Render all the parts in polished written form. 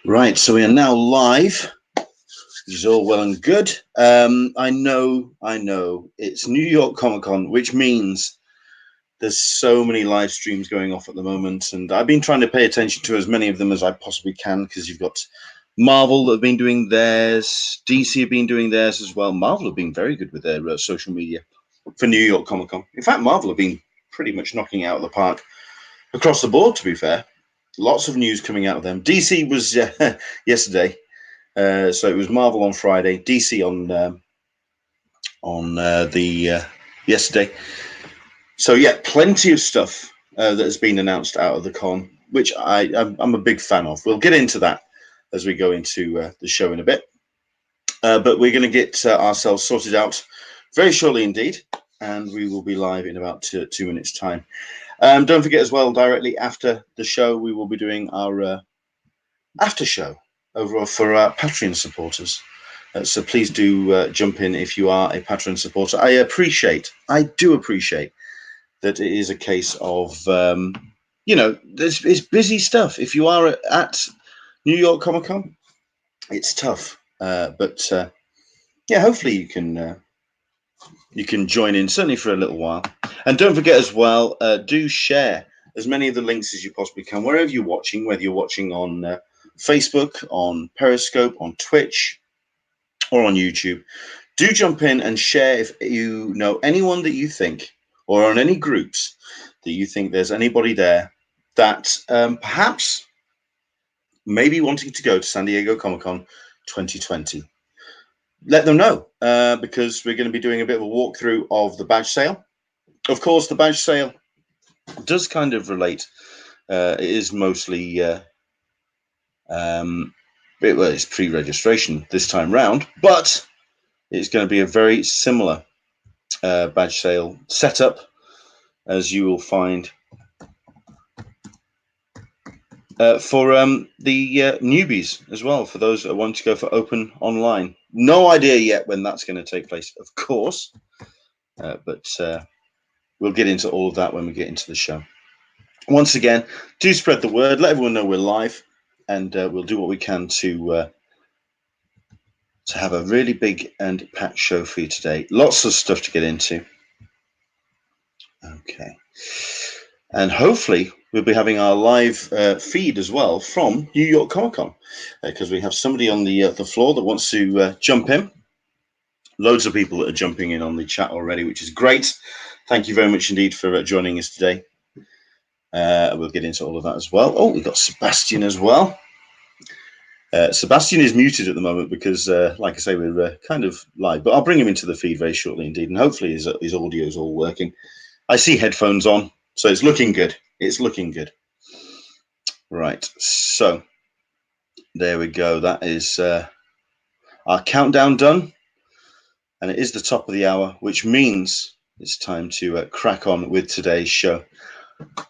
Right, so we are now live, which is all well and good. I know, it's New York Comic Con, which means there's so many live streams going off at the moment, and I've been trying to pay attention to as many of them as I possibly can, because you've got Marvel that have been doing theirs, DC have been doing theirs as well. Marvel have been very good with their social media for New York Comic Con. In fact, Marvel have been pretty much knocking it out of the park across the board, to be fair. Lots of news coming out of them. DC was yesterday. So it was Marvel on Friday, DC on the yesterday. So yeah, plenty of stuff that has been announced out of the con, which I'm a big fan of. We'll get into that as we go into the show in a bit. But we're going to get ourselves sorted out very shortly indeed, and we will be live in about 2 minutes' time. Don't forget as well, directly after the show, we will be doing our after show over for our Patreon supporters. So please do jump in if you are a Patreon supporter. I do appreciate that it is a case of, it's busy stuff. If you are at New York Comic Con, it's tough. But hopefully you can join in, certainly for a little while. And don't forget as well, do share as many of the links as you possibly can, wherever you're watching, whether you're watching on Facebook, on Periscope, on Twitch, or on YouTube. Do jump in and share if you know anyone that you think, or on any groups that you think there's anybody there that perhaps maybe wanting to go to San Diego Comic-Con 2020. Let them know, because we're going to be doing a bit of a walkthrough of the badge sale. Of course, the badge sale does kind of relate. It is mostly it's pre-registration this time round, but it's going to be a very similar badge sale setup as you will find for the newbies as well, for those that want to go for open online. No idea yet when that's going to take place, of course, but we'll get into all of that when we get into the show. Once again, do spread the word, let everyone know we're live, and we'll do what we can to have a really big and packed show for you today. Lots of stuff to get into. Okay. And hopefully we'll be having our live feed as well from New York Comic Con, because we have somebody on the floor that wants to jump in. Loads of people that are jumping in on the chat already, which is great. Thank you very much indeed for joining us today. We'll get into all of that as well. Oh, we've got Sebastian as well. Sebastian is muted at the moment because, like I say, we're kind of live, but I'll bring him into the feed very shortly indeed, and hopefully his audio is all working. I see headphones on, so it's looking good. It's looking good. Right, so there we go. That is our countdown done, and it is the top of the hour, which means it's time to crack on with today's show.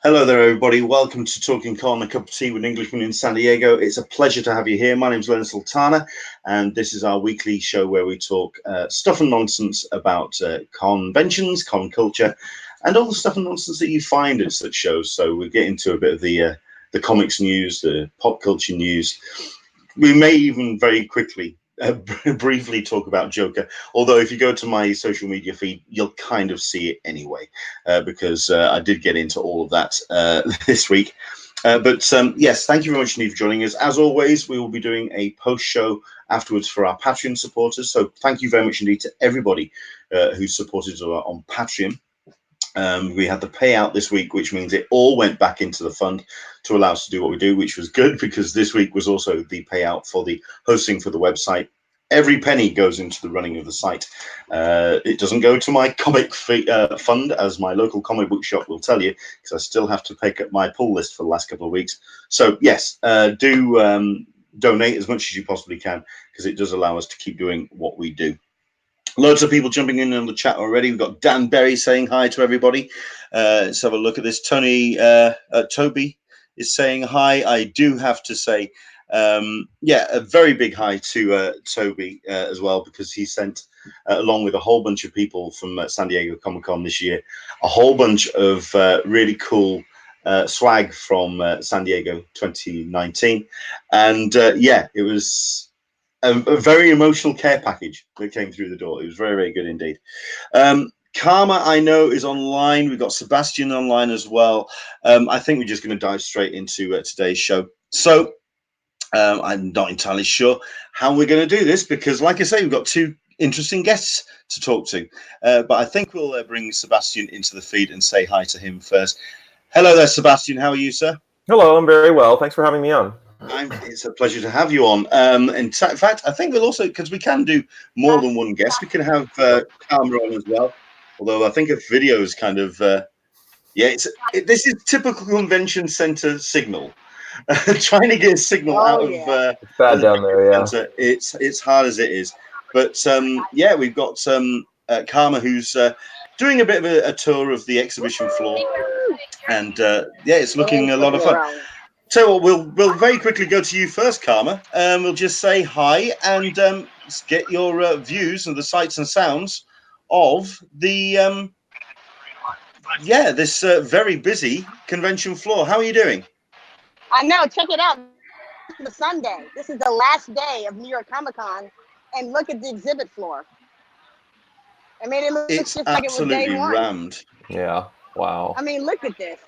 Hello there, everybody. Welcome to Talkin Con, a cup of tea with Englishman in San Diego. It's a pleasure to have you here. My name's Leonard Sultana, and this is our weekly show where we talk stuff and nonsense about conventions, con culture, and all the stuff and nonsense that you find at such shows. So we get into a bit of the comics news, the pop culture news. We may even very quickly briefly talk about Joker, although if you go to my social media feed, you'll kind of see it anyway, because I did get into all of that this week. But yes, thank you very much indeed for joining us. As always, we will be doing a post show afterwards for our Patreon supporters. So thank you very much indeed to everybody who supported us on Patreon. We had the payout this week, which means it all went back into the fund to allow us to do what we do, which was good, because this week was also the payout for the hosting for the website. Every penny goes into the running of the site. It doesn't go to my comic fund, as my local comic book shop will tell you, because I still have to pick up my pull list for the last couple of weeks. So yes, do donate as much as you possibly can, because it does allow us to keep doing what we do. Loads of people jumping in on the chat already. We've got Dan Berry saying hi to everybody. Let's have a look at this. Toby is saying hi. I do have to say, a very big hi to Toby as well, because he sent, along with a whole bunch of people from San Diego Comic Con this year, a whole bunch of really cool swag from San Diego 2019. And yeah, it was a very emotional care package that came through the door. It was very, very good indeed. Karma, I know, is online. We've got Sebastian online as well. I think we're just going to dive straight into today's show. So I'm not entirely sure how we're going to do this because, like I say, we've got two interesting guests to talk to. But I think we'll bring Sebastian into the feed and say hi to him first. Hello there, Sebastian. How are you, sir? Hello, I'm very well. Thanks for having me on. It's a pleasure to have you on. In fact, I think we'll also, because we can do more than one guest, we can have Karma on as well. Although I think a video is kind of, yeah, this is typical convention center signal. Trying to get a signal out of it's bad down there, yeah. center, it's hard as it is. But yeah, we've got Karma, who's doing a bit of a tour of the exhibition floor. And yeah, it's looking a lot of fun. So we'll very quickly go to you first, Karma. We'll just say hi and get your views of the sights and sounds of the yeah, this very busy convention floor. How are you doing? I know. Check it out. This is Sunday. This is the last day of New York Comic Con, and look at the exhibit floor. I mean, it looks just like it was day one. Rammed. Yeah. Wow. I mean, look at this.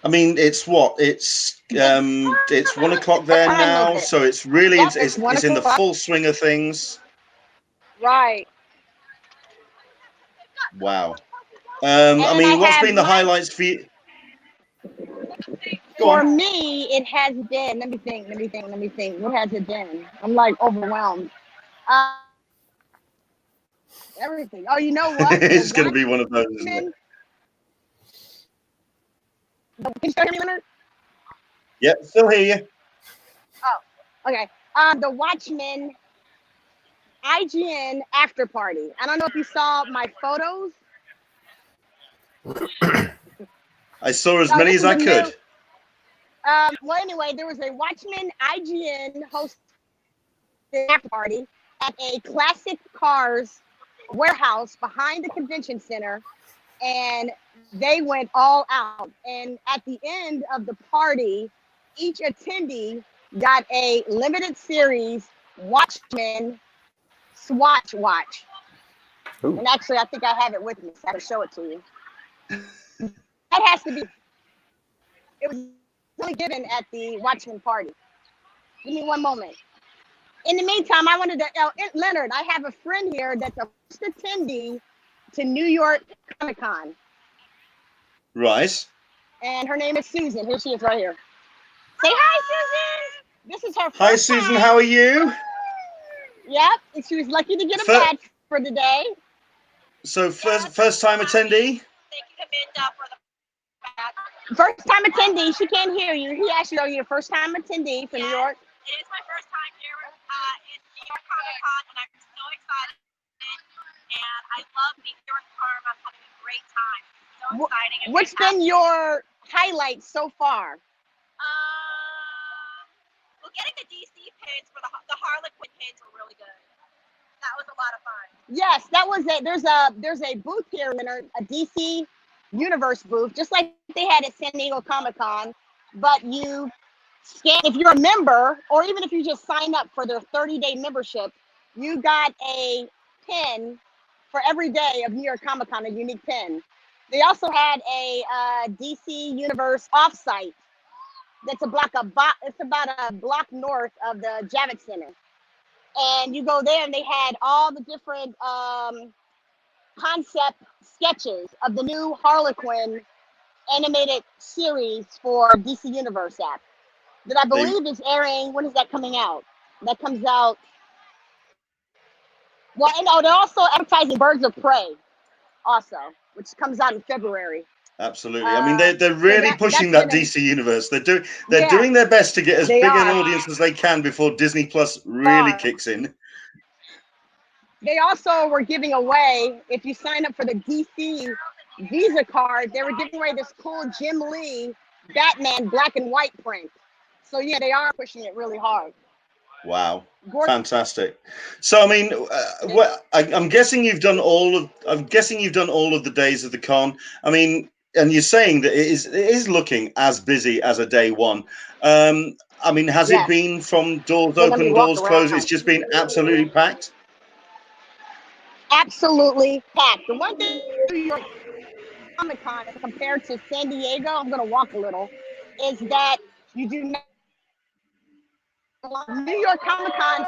I mean, it's what? It's 1 o'clock there now, so it's really it's in the full swing of things. Right. Wow. I mean, what's been the highlights for you? For me, it has been. Let me think. What has it been? I'm like overwhelmed. Everything. Oh, you know what? It's going to be one of those, isn't it? Can you still hear me, Leonard? Yep, still hear you. Oh, okay. The Watchmen IGN after party. I don't know if you saw my photos. I saw as many as I could. Well, anyway, there was a Watchmen IGN hosted after party at a classic cars warehouse behind the convention center, and they went all out. And at the end of the party, each attendee got a limited series Watchmen Swatch watch. Ooh. And actually, I think I have it with me, so I can show it to you. That has to be. It was only given at the Watchmen party. Give me one moment. In the meantime, I wanted to, Leonard, I have a friend here that's a first attendee to New York Comic Con. Right. And her name is Susan. Here she is right here. Say hi, Susan. This is her first Hi, Susan. How are you? Yep. And she was lucky to get a badge for the day. So first time attendee? Thank you, Amanda, for the badge. First time attendee. She can't hear you. He asked you, are you a first time attendee for New York? It is my first time here in New York Comic Con, and I'm so excited. And I love being here with Karma. I'm having a great time. So exciting. What's been your highlight so far? Well, getting the DC pins for the Harlequin pins were really good. That was a lot of fun. Yes, that was there's a booth here, Leonard, a DC Universe booth, just like they had at San Diego Comic Con, but you scan, if you're a member, or even if you just sign up for their 30-day membership, you got a pin for every day of New York Comic Con, a unique pin. They also had a DC Universe offsite that's it's about a block north of the Javits Center. And you go there and they had all the different concept sketches of the new Harlequin animated series for DC Universe app that I believe is airing. When is that coming out? That comes out. Well, and they're also advertising Birds of Prey, also, which comes out in February. Absolutely. I mean, they're really pushing that DC universe. They're doing their best to get as big an audience as they can before Disney Plus really kicks in. They also were giving away, if you sign up for the DC Visa card, they were giving away this cool Jim Lee Batman black and white print. So yeah, they are pushing it really hard. Wow, fantastic. So I mean, I'm guessing you've done all of the days of the con. I mean, and you're saying that it is looking as busy as a day one. I mean, has it Yes. been from doors So let me open, walk doors closed? It's around. just been absolutely packed. Absolutely packed. The one thing New York Comic Con compared to San Diego, I'm gonna walk a little, is that you do not New York Comic Con.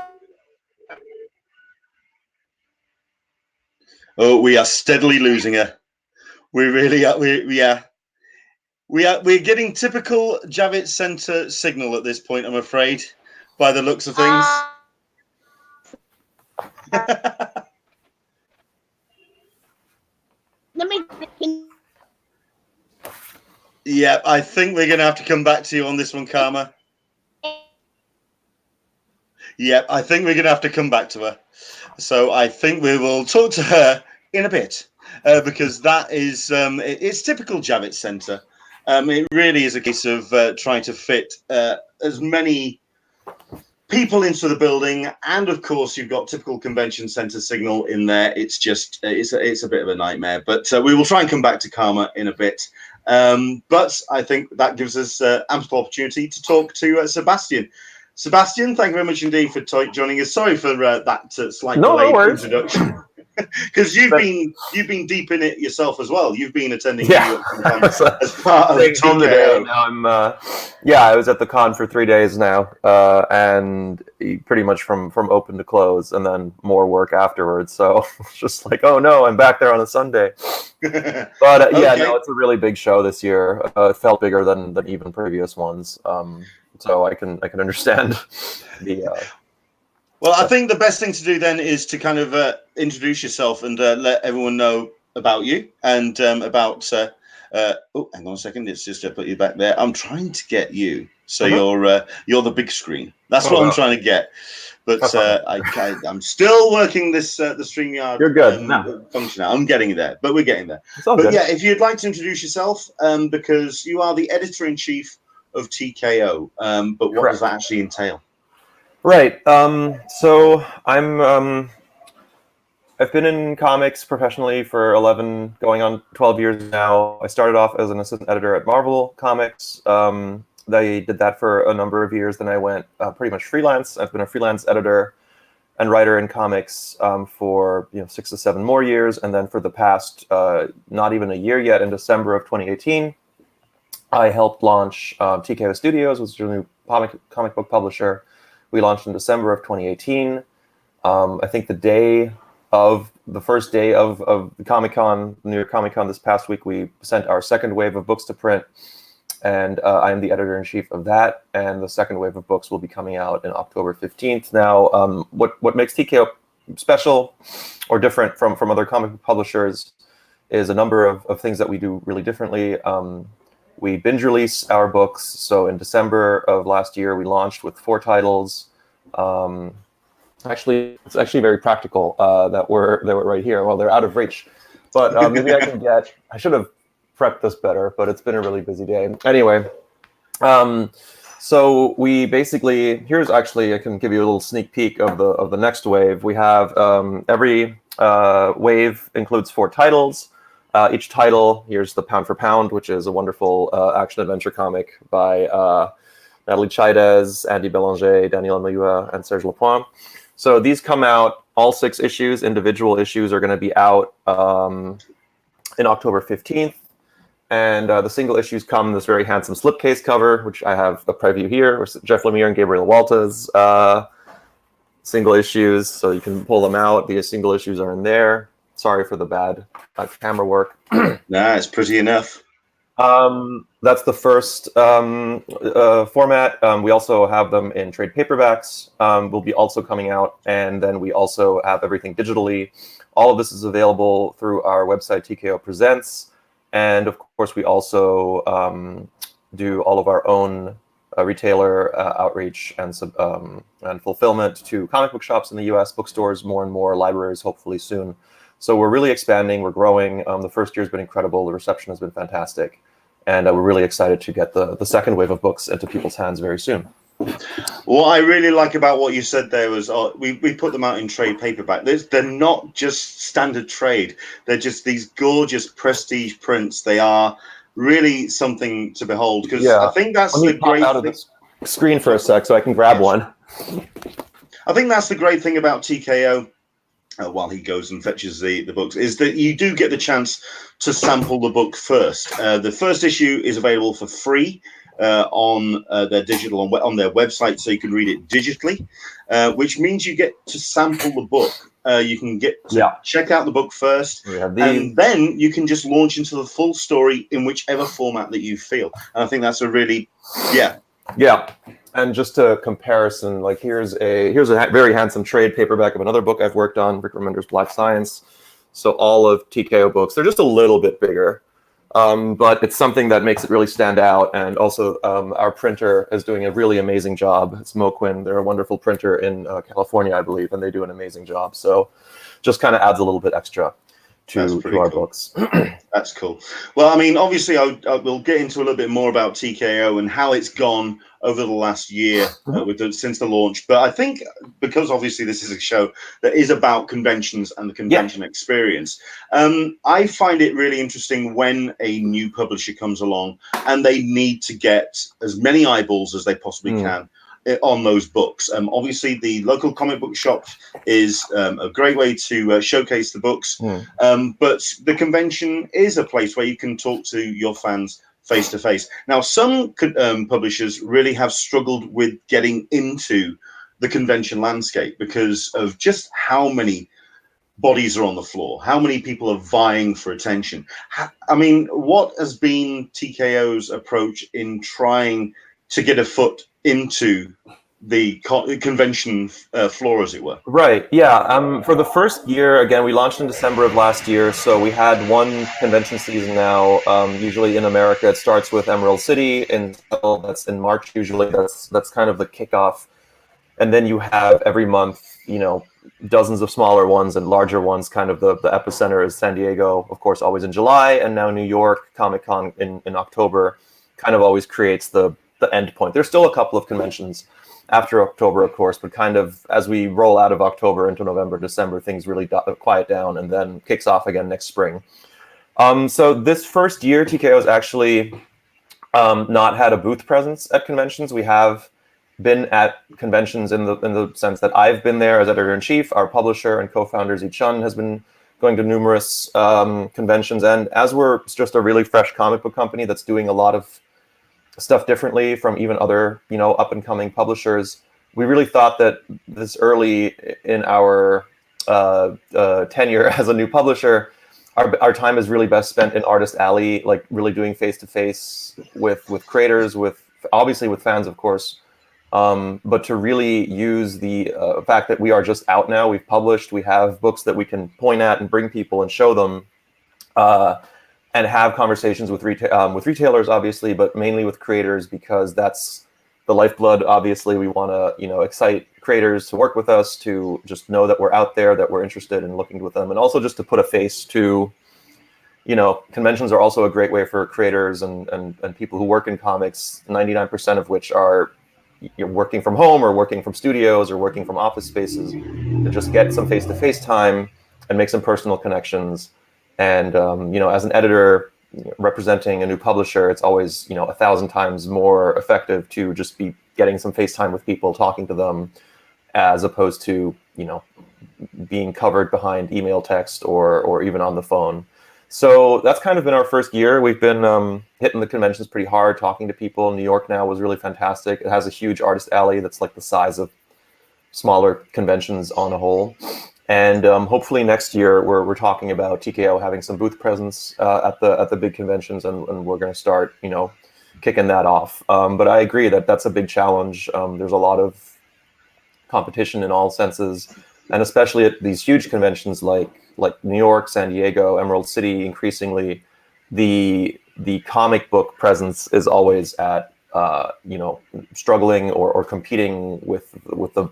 Oh, we are steadily losing her. We really are. We're getting typical Javits Center signal at this point, I'm afraid, by the looks of things. Let me. Yeah, I think we're going to have to come back to you on this one, Karma. Yeah, I think we're going to have to come back to her. So I think we will talk to her in a bit because that is it's typical Javits Center. It really is a case of trying to fit as many people into the building, and of course you've got typical convention center signal in there. It's just it's a bit of a nightmare, but we will try and come back to Karma in a bit. But I think that gives us ample opportunity to talk to Sebastian. Sebastian, thank you very much indeed for joining us. Sorry for that slight delayed introduction, because you've been deep in it yourself as well. You've been attending New York Comic Con as part of TKO. Now I was at the con for 3 days now, and pretty much from open to close, and then more work afterwards. So it's just like, oh no, I'm back there on a Sunday. But yeah, no, it's a really big show this year. It felt bigger than even previous ones. So I can understand the. Well, I think the best thing to do then is to kind of introduce yourself and let everyone know about you and about. Oh, hang on a second. It's just to put you back there. I'm trying to get you, so you're the big screen. That's what I'm trying to get. But I'm still working this the StreamYard. You're good. Function out. I'm getting there, but we're getting there. But good. Yeah, if you'd like to introduce yourself, because you are the editor-in-chief of TKO. But what does that actually entail? Right. So I've been in comics professionally for 11, going on 12 years now. I started off as an assistant editor at Marvel Comics. I did that for a number of years. Then I went pretty much freelance. I've been a freelance editor and writer in comics for 6 to 7 more years. And then for the past not even a year yet, in December of 2018, I helped launch TKO Studios, which is a new comic book publisher. We launched in December of 2018. I think the first day of the Comic-Con, New York Comic-Con this past week, we sent our second wave of books to print, and I am the editor-in-chief of that, and the second wave of books will be coming out in October 15th. Now, what makes TKO special or different from other comic book publishers is a number of things that we do really differently. We binge release our books. So in December of last year, we launched with 4 titles. Actually, it's actually very practical that were right here. Well, they're out of reach, but maybe I should have prepped this better, but it's been a really busy day. Anyway, so we basically, I can give you a little sneak peek of the next wave. We have every wave includes 4 titles. Each title, here's the Pound for Pound, which is a wonderful action-adventure comic by Natalie Chaidez, Andy Belanger, Daniel Mayua, and Serge Lapointe. So these come out, all 6 issues. Individual issues are going to be out in October 15th. And the single issues come in this very handsome slipcase cover, which I have a preview here. Jeff Lemire and Gabriel Walta's single issues, so you can pull them out. The single issues are in there. Sorry for the bad camera work. Nah, it's pretty enough. That's the first format. We also have them in trade paperbacks. Will be also coming out, and then we also have everything digitally. All of this is available through our website, TKO Presents, and of course we also do all of our own retailer outreach and fulfillment to comic book shops in the U.S., bookstores, more and more libraries, hopefully soon. So we're really expanding, we're growing. The first year's been incredible, the reception has been fantastic, and we're really excited to get the second wave of books into people's hands very soon. What I really like about what you said there was we put them out in trade paperback. They're not just standard trade. They're just these gorgeous prestige prints. They are really something to behold, because I think that's the great out of the screen for a sec so I can grab one. I think that's the great thing about TKO. While he goes and fetches the books, is that you do get the chance to sample the book first. The first issue is available for free on their digital on their website, so you can read it digitally, which means you get to sample the book. You can get to check out the book first, and then you can just launch into the full story in whichever format that you feel. And I think that's a really, yeah. And just a comparison, like here's a very handsome trade paperback of another book I've worked on, Rick Remender's Black Science. So all of TKO books, they're just a little bit bigger, but it's something that makes it really stand out. And also our printer is doing a really amazing job. It's Moquin. They're a wonderful printer in California, I believe, and they do an amazing job. So just kind of adds a little bit extra to our books. That's cool. Well, I mean, obviously, we'll get into a little bit more about TKO and how it's gone over the last year since the launch. But I think because obviously this is a show that is about conventions and the convention experience, I find it really interesting when a new publisher comes along and they need to get as many eyeballs as they possibly can on those books. Obviously, the local comic book shop is a great way to showcase the books, but the convention is a place where you can talk to your fans face to face. Now, some publishers really have struggled with getting into the convention landscape because of just how many bodies are on the floor, how many people are vying for attention. I mean, what has been TKO's approach in trying to get a foot into the convention floor, as it were? Right. Yeah. For the first year, again, we launched in December of last year, so we had one convention season now. Usually in America, it starts with Emerald City, and that's in March. Usually, that's kind of the kickoff, and then you have every month, dozens of smaller ones and larger ones. Kind of the epicenter is San Diego, of course, always in July, and now New York Comic Con in October. Kind of always creates the end point. There's still a couple of conventions after October, of course, but kind of as we roll out of October into November, December, things really quiet down and then kicks off again next spring. So this first year, TKO has actually not had a booth presence at conventions. We have been at conventions in the sense that I've been there as editor-in-chief. Our publisher and co-founder Zi Chun has been going to numerous conventions, and as we're just a really fresh comic book company that's doing a lot of stuff differently from even other, up and coming publishers, we really thought that this early in our tenure as a new publisher, our time is really best spent in Artist Alley, like really doing face to face with creators, obviously with fans, of course, but to really use the fact that we are just out now, we've published, we have books that we can point at and bring people and show them. And have conversations with retailers, obviously, but mainly with creators, because that's the lifeblood. Obviously, we want to, excite creators to work with us, to just know that we're out there, that we're interested in looking with them, and also just to put a face to, conventions are also a great way for creators and people who work in comics, 99% of which are working from home or working from studios or working from office spaces, to just get some face-to-face time and make some personal connections. And, as an editor representing a new publisher, it's always, 1,000 times more effective to just be getting some FaceTime with people, talking to them, as opposed to, being covered behind email, text, or even on the phone. So that's kind of been our first year. We've been hitting the conventions pretty hard, talking to people. New York now was really fantastic. It has a huge Artist Alley that's like the size of smaller conventions on a whole. And hopefully next year we're talking about TKO having some booth presence at the big conventions, and we're going to start kicking that off. But I agree that that's a big challenge. There's a lot of competition in all senses, and especially at these huge conventions like New York, San Diego, Emerald City. Increasingly, the comic book presence is always at struggling or competing with the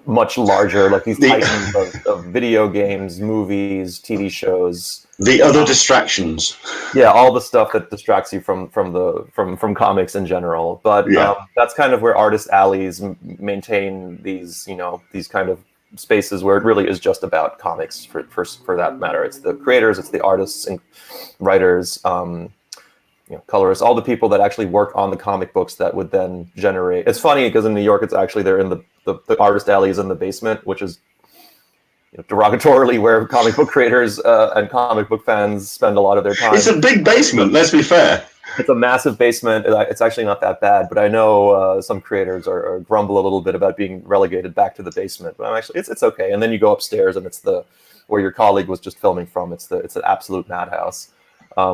much larger, like these titans of video games, movies, TV shows. The other distractions. Yeah, all the stuff that distracts you from comics in general. But that's kind of where artist alleys maintain these, you know, these kind of spaces where it really is just about comics for that matter. It's the creators, it's the artists and writers, you know, colorists, all the people that actually work on the comic books that would then generate. It's funny because in New York, it's actually they're in the artist alleys in the basement, which is, you know, derogatorily where comic book creators and comic book fans spend a lot of their time. It's a big basement, let's be fair. It's a massive basement. It's actually not that bad, but I know some creators are grumble a little bit about being relegated back to the basement. But I'm actually, it's okay. And then you go upstairs, and it's where your colleague was just filming from. It's an absolute madhouse.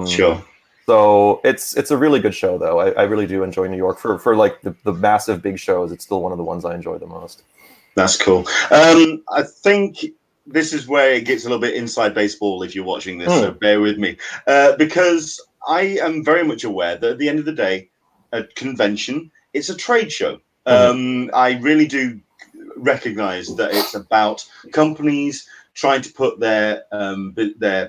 Sure. So it's a really good show, though. I really do enjoy New York for like the massive big shows. It's still one of the ones I enjoy the most. That's cool. I think this is where it gets a little bit inside baseball if you're watching this, so bear with me. Because I am very much aware that at the end of the day, a convention, it's a trade show. I really do recognize that it's about companies trying to put their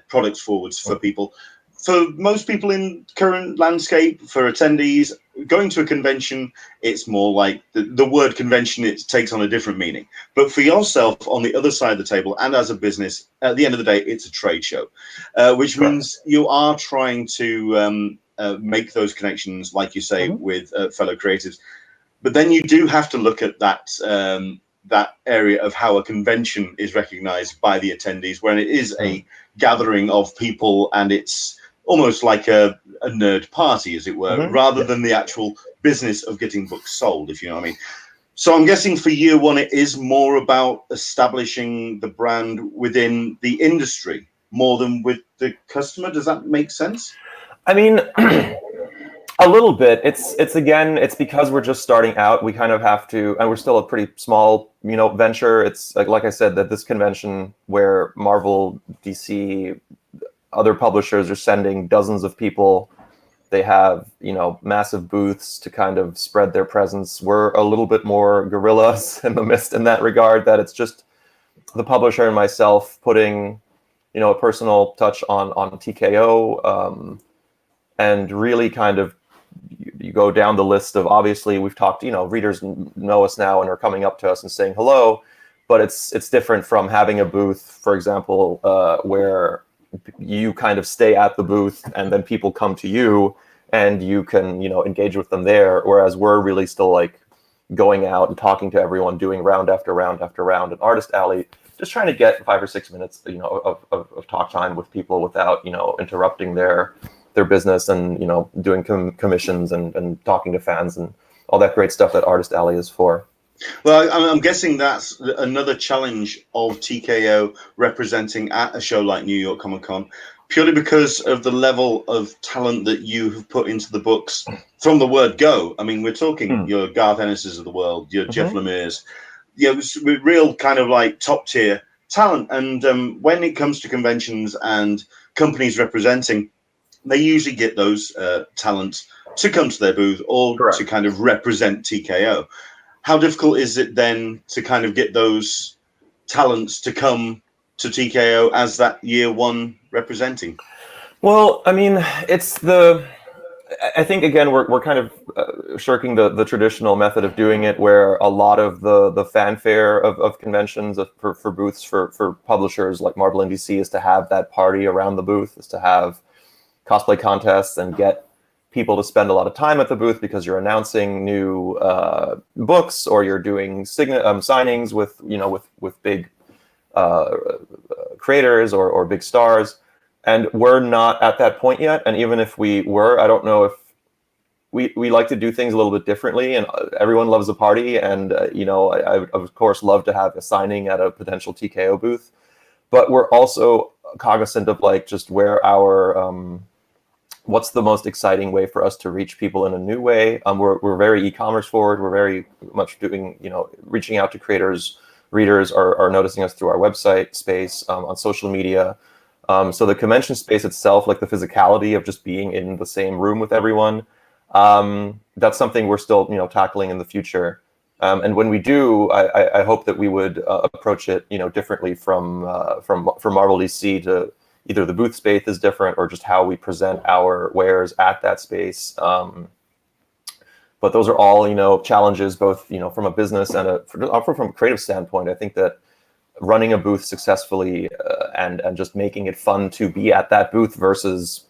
products forwards for people. For most people in current landscape, for attendees, going to a convention, it's more like the word convention, it takes on a different meaning. But for yourself on the other side of the table and as a business, at the end of the day, it's a trade show, which means you are trying to make those connections, like you say, with fellow creatives. But then you do have to look at that that area of how a convention is recognized by the attendees, when it is a gathering of people and it's almost like a nerd party, as it were, rather than the actual business of getting books sold, if you know what I mean. So I'm guessing for year one, it is more about establishing the brand within the industry more than with the customer. Does that make sense? I mean, a little bit. It's because we're just starting out. We kind of have to, and we're still a pretty small, you know, venture. It's like I said, that this convention where Marvel, DC, other publishers are sending dozens of people. They have, you know, massive booths to kind of spread their presence. We're a little bit more guerrillas in the midst in that regard, that it's just the publisher and myself putting, you know, a personal touch on TKO, and really kind of you go down the list of, obviously we've talked, you know, readers know us now and are coming up to us and saying hello, but it's different from having a booth, for example, where you kind of stay at the booth and then people come to you and you can, you know, engage with them there. Whereas we're really still like going out and talking to everyone, doing round after round after round, an artist alley, just trying to get 5 or 6 minutes, you know, of talk time with people without, you know, interrupting their business and, you know, doing commissions and talking to fans and all that great stuff that Artist Alley is for. Well, I'm guessing that's another challenge of TKO representing at a show like New York Comic Con, purely because of the level of talent that you have put into the books from the word go. I mean, we're talking your Garth Ennis's of the world, your Jeff Lemire's, you know, real kind of like top tier talent. And when it comes to conventions and companies representing, they usually get those talents to come to their booth or to kind of represent TKO. How difficult is it then to kind of get those talents to come to TKO as that year one representing? Well, I mean, I think, again, we're kind of shirking the traditional method of doing it, where a lot of the fanfare of conventions for booths for publishers like Marvel and DC is to have that party around the booth, is to have cosplay contests and get people to spend a lot of time at the booth because you're announcing new books or you're doing signings with, you know, with big creators or big stars. And we're not at that point yet. And even if we were, I don't know if we like to do things a little bit differently, and everyone loves a party. And, you know, I would, of course, love to have a signing at a potential TKO booth. But we're also cognizant of like just where our what's the most exciting way for us to reach people in a new way. We're very e-commerce forward. We're very much doing, you know, reaching out to creators. Readers are noticing us through our website space, on social media. So the convention space itself, like the physicality of just being in the same room with everyone, that's something we're still, you know, tackling in the future. And when we do, I hope that we would approach it, differently from Marvel DC to either the booth space is different or just how we present our wares at that space. But those are all, challenges, both, from a business and from a creative standpoint. I think that running a booth successfully and just making it fun to be at that booth versus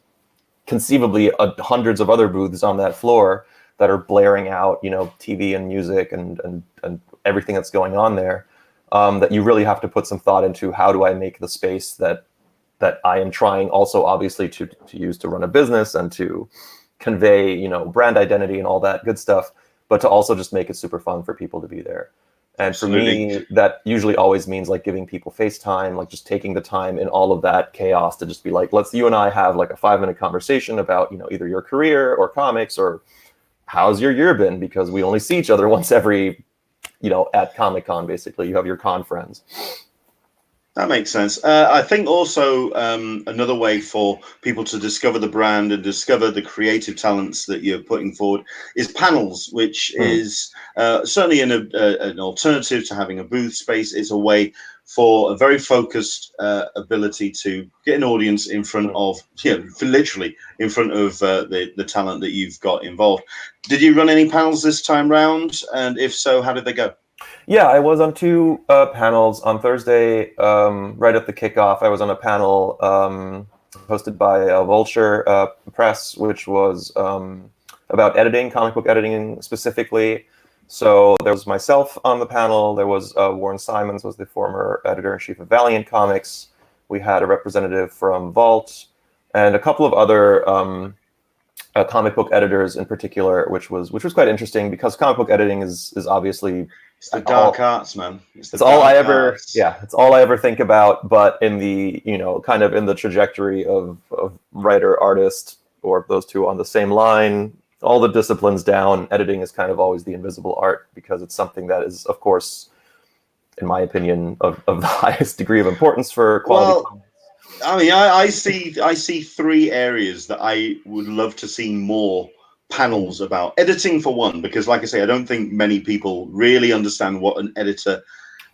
conceivably hundreds of other booths on that floor that are blaring out, TV and music and everything that's going on there, that you really have to put some thought into how do I make the space that I am trying also obviously to use to run a business and to convey, brand identity and all that good stuff, but to also just make it super fun for people to be there. And Absolutely. for me, that usually always means like giving people FaceTime, like just taking the time in all of that chaos to just be like, you and I have like a 5-minute conversation about, either your career or comics or how's your year been? Because we only see each other once every, at Comic Con, basically. You have your con friends. That makes sense. I think also another way for people to discover the brand and discover the creative talents that you're putting forward is panels, which is certainly an alternative to having a booth space. It's a way for a very focused ability to get an audience in front of, literally in front of the talent that you've got involved. Did you run any panels this time round? And if so, how did they go? Yeah, I was on 2 panels on Thursday. Right at the kickoff, I was on a panel hosted by Vulture Press, which was about editing, comic book editing specifically. So there was myself on the panel. There was Warren Simons, was the former editor-in-chief of Valiant Comics. We had a representative from Vault and a couple of other comic book editors in particular, which was quite interesting because comic book editing is obviously it's the dark arts, man. It's all I ever think about, but in the kind of in the trajectory of writer artist, or those two on the same line, all the disciplines down, editing is kind of always the invisible art because it's something that is, of course, in my opinion, of the highest degree of importance for quality. Well, I mean, I see 3 areas that I would love to see more panels about. Editing, for one, because like I say, I don't think many people really understand what an editor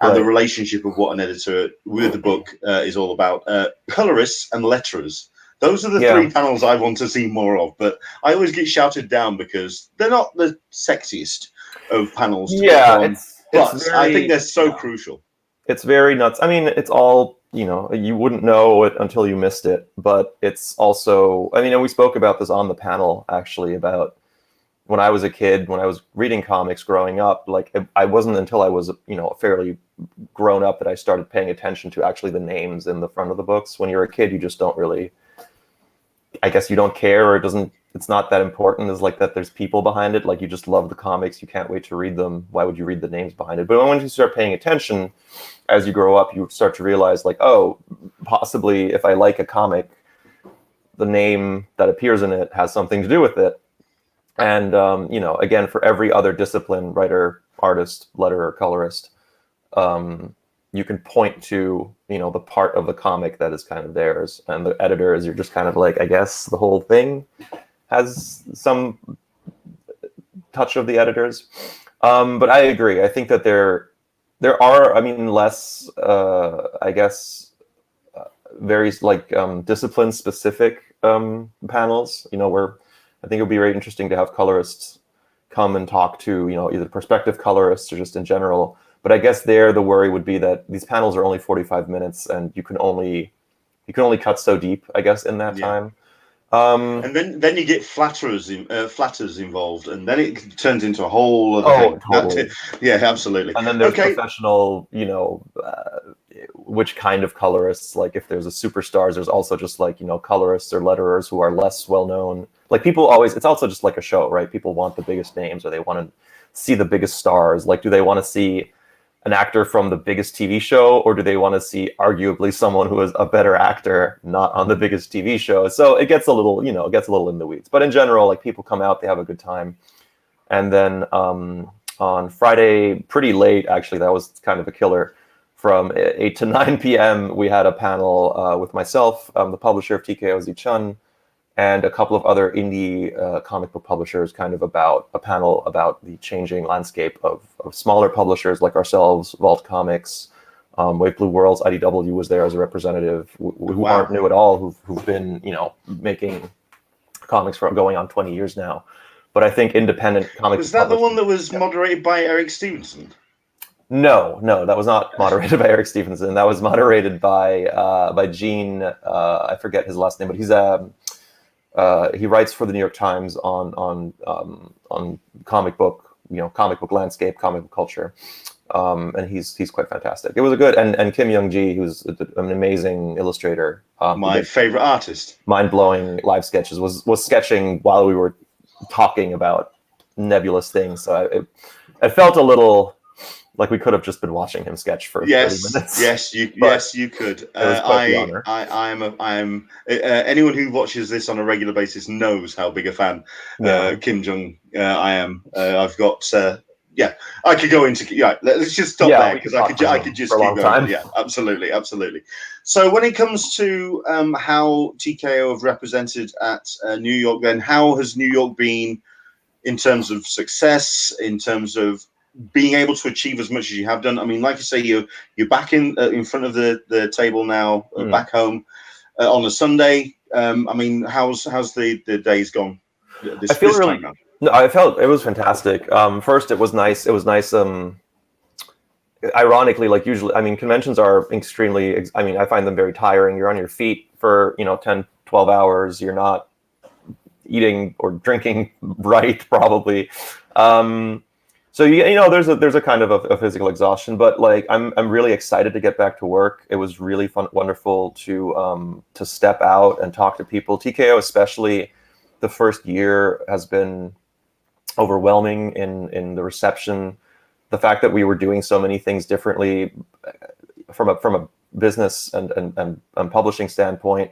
and the relationship of what an editor with the book is all about. Colorists and letterers. Those are the 3 panels I want to see more of, but I always get shouted down because they're not the sexiest of panels to put on. But I think they're so crucial. It's very nuts. I mean, it's all, you wouldn't know it until you missed it, but it's also, I mean, and we spoke about this on the panel, actually, about when I was a kid, when I was reading comics growing up, like, I wasn't until I was, fairly grown up that I started paying attention to actually the names in the front of the books. When you're a kid, you just don't really, I guess you don't care, or it's not that important as like that there's people behind it. Like, you just love the comics. You can't wait to read them. Why would you read the names behind it? But when you start paying attention, as you grow up, you start to realize like, oh, possibly if I like a comic, the name that appears in it has something to do with it. And, again, for every other discipline, writer, artist, letterer, colorist, you can point to, the part of the comic that is kind of theirs. And the editors, you're just kind of like, I guess the whole thing has some touch of the editors. But I agree. I think that there are, I mean, less, I guess, very like discipline specific panels, where I think it would be very interesting to have colorists come and talk to, either prospective colorists or just in general. But I guess the worry would be that these panels are only 45 minutes and you can only cut so deep, I guess, in that time. And then you get flatters involved, and then it turns into a whole other thing. Totally. Yeah, absolutely. And then there's professional, which kind of colorists, like if there's a superstars, there's also just like, colorists or letterers who are less well known. Like people always, it's also just like a show, right? People want the biggest names, or they want to see the biggest stars. Like, do they want to see an actor from the biggest TV show, or do they want to see arguably someone who is a better actor, not on the biggest TV show? So it gets a little, it gets a little in the weeds. But in general, like people come out, they have a good time. And then on Friday, pretty late, actually, that was kind of a killer. From 8 to 9 p.m., we had a panel with myself, the publisher of TKO Studio's, and a couple of other indie comic book publishers, kind of about a panel about the changing landscape of smaller publishers like ourselves, Vault Comics, Wave Blue Worlds, IDW was there as a representative, who aren't new at all, who've been, you know, making comics for going on 20 years now. But I think independent comic was that the one that was moderated by Eric Stevenson? No, that was not moderated by Eric Stevenson. That was moderated by Gene. I forget his last name, but he's he writes for the New York Times on comic book, you know, comic book landscape, comic book culture, and he's quite fantastic. It was a good and Kim Young-ji, who's an amazing illustrator. My favorite artist. Mind-blowing live sketches, was sketching while we were talking about nebulous things. So it felt a little like we could have just been watching him sketch for 30 minutes. Yes, you could. I am anyone who watches this on a regular basis knows how big a fan Kim Jong I am. I've got I could go into let's just stop there because I could just keep going. Yeah, absolutely. So when it comes to how TKO have represented at New York, then how has New York been in terms of success, in terms of being able to achieve as much as you have done? I mean, like you say, you're back in front of the table now, back home on a Sunday. I mean, how's the days gone? I feel really. No, I felt it was fantastic. First, it was nice. It was nice. Ironically, like usually, I mean, conventions are extremely. I mean, I find them very tiring. You're on your feet for 10, 12 hours. You're not eating or drinking right, probably. So there's a kind of a physical exhaustion, but like I'm really excited to get back to work. It was really wonderful to step out and talk to people. TKO, especially the first year, has been overwhelming in the reception. The fact that we were doing so many things differently from a business and publishing standpoint,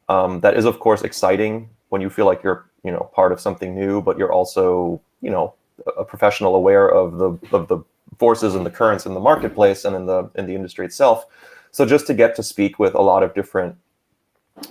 that is of course exciting when you feel like you're part of something new, but you're also a professional aware of the forces and the currents in the marketplace and in the industry itself. So just to get to speak with a lot of different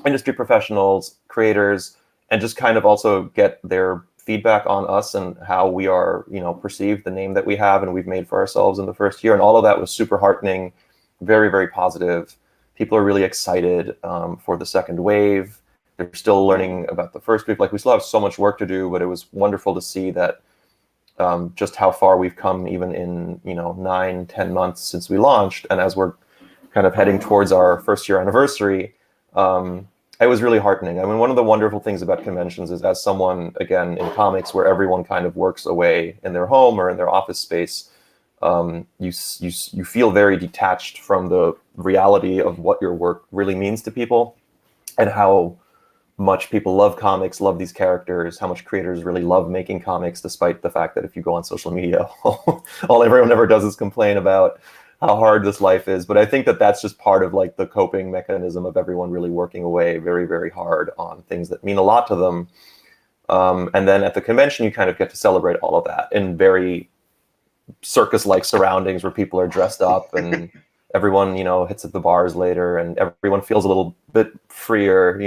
industry professionals, creators, and just kind of also get their feedback on us and how we are, perceived, the name that we have and we've made for ourselves in the first year. And all of that was super heartening, very, very positive. People are really excited for the second wave. They're still learning about the first wave. Like, we still have so much work to do, but it was wonderful to see that just how far we've come even in 9-10 months since we launched, and as we're kind of heading towards our first year anniversary, it was really heartening. I mean, one of the wonderful things about conventions is, as someone, again, in comics where everyone kind of works away in their home or in their office space, you feel very detached from the reality of what your work really means to people and how much people love comics, love these characters, how much creators really love making comics, despite the fact that if you go on social media, all everyone ever does is complain about how hard this life is. But I think that that's just part of like the coping mechanism of everyone really working away very, very hard on things that mean a lot to them. And then at the convention, you kind of get to celebrate all of that in very circus-like surroundings where people are dressed up and everyone, hits at the bars later, and everyone feels a little bit freer,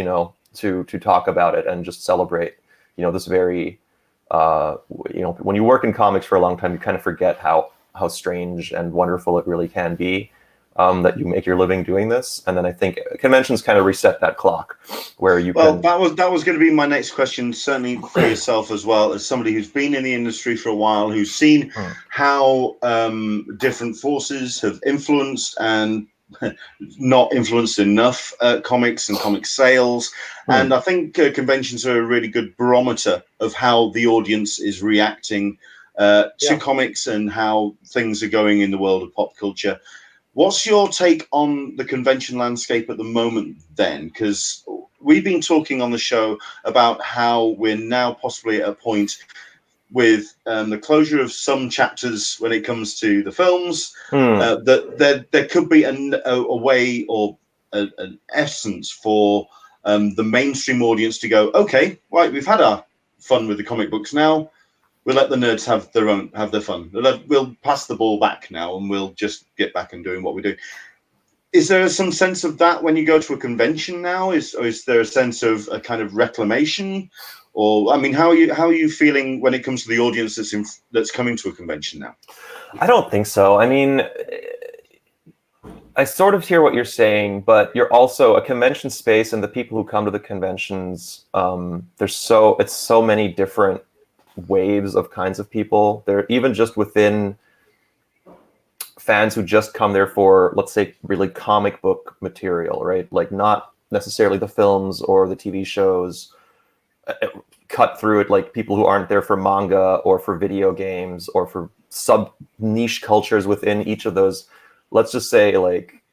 to talk about it and just celebrate, this very, when you work in comics for a long time, you kind of forget how strange and wonderful it really can be, that you make your living doing this. And then I think conventions kind of reset that clock where you can... Well, that was going to be my next question, certainly for yourself as well, as somebody who's been in the industry for a while, who's seen how different forces have influenced and not influenced enough comics and comic sales. And I think conventions are a really good barometer of how the audience is reacting to comics and how things are going in the world of pop culture. What's your take on the convention landscape at the moment then? Because we've been talking on the show about how we're now possibly at a point with the closure of some chapters when it comes to the films, that there could be a way or an essence for the mainstream audience to go, okay, right, we've had our fun with the comic books now. We'll let the nerds have their fun. We'll pass the ball back now, and we'll just get back and doing what we do. Is there some sense of that when you go to a convention now? Is there a sense of a kind of reclamation, or I mean, how are you feeling when it comes to the audience that's coming to a convention now? I don't think so. I mean, I sort of hear what you're saying, but you're also a convention space, and the people who come to the conventions, it's so many different waves of kinds of people. They're even just within fans who just come there for, let's say, really comic book material, right? Like not necessarily the films or the TV shows, cut through it, like people who aren't there for manga or for video games or for sub niche cultures within each of those, let's just say like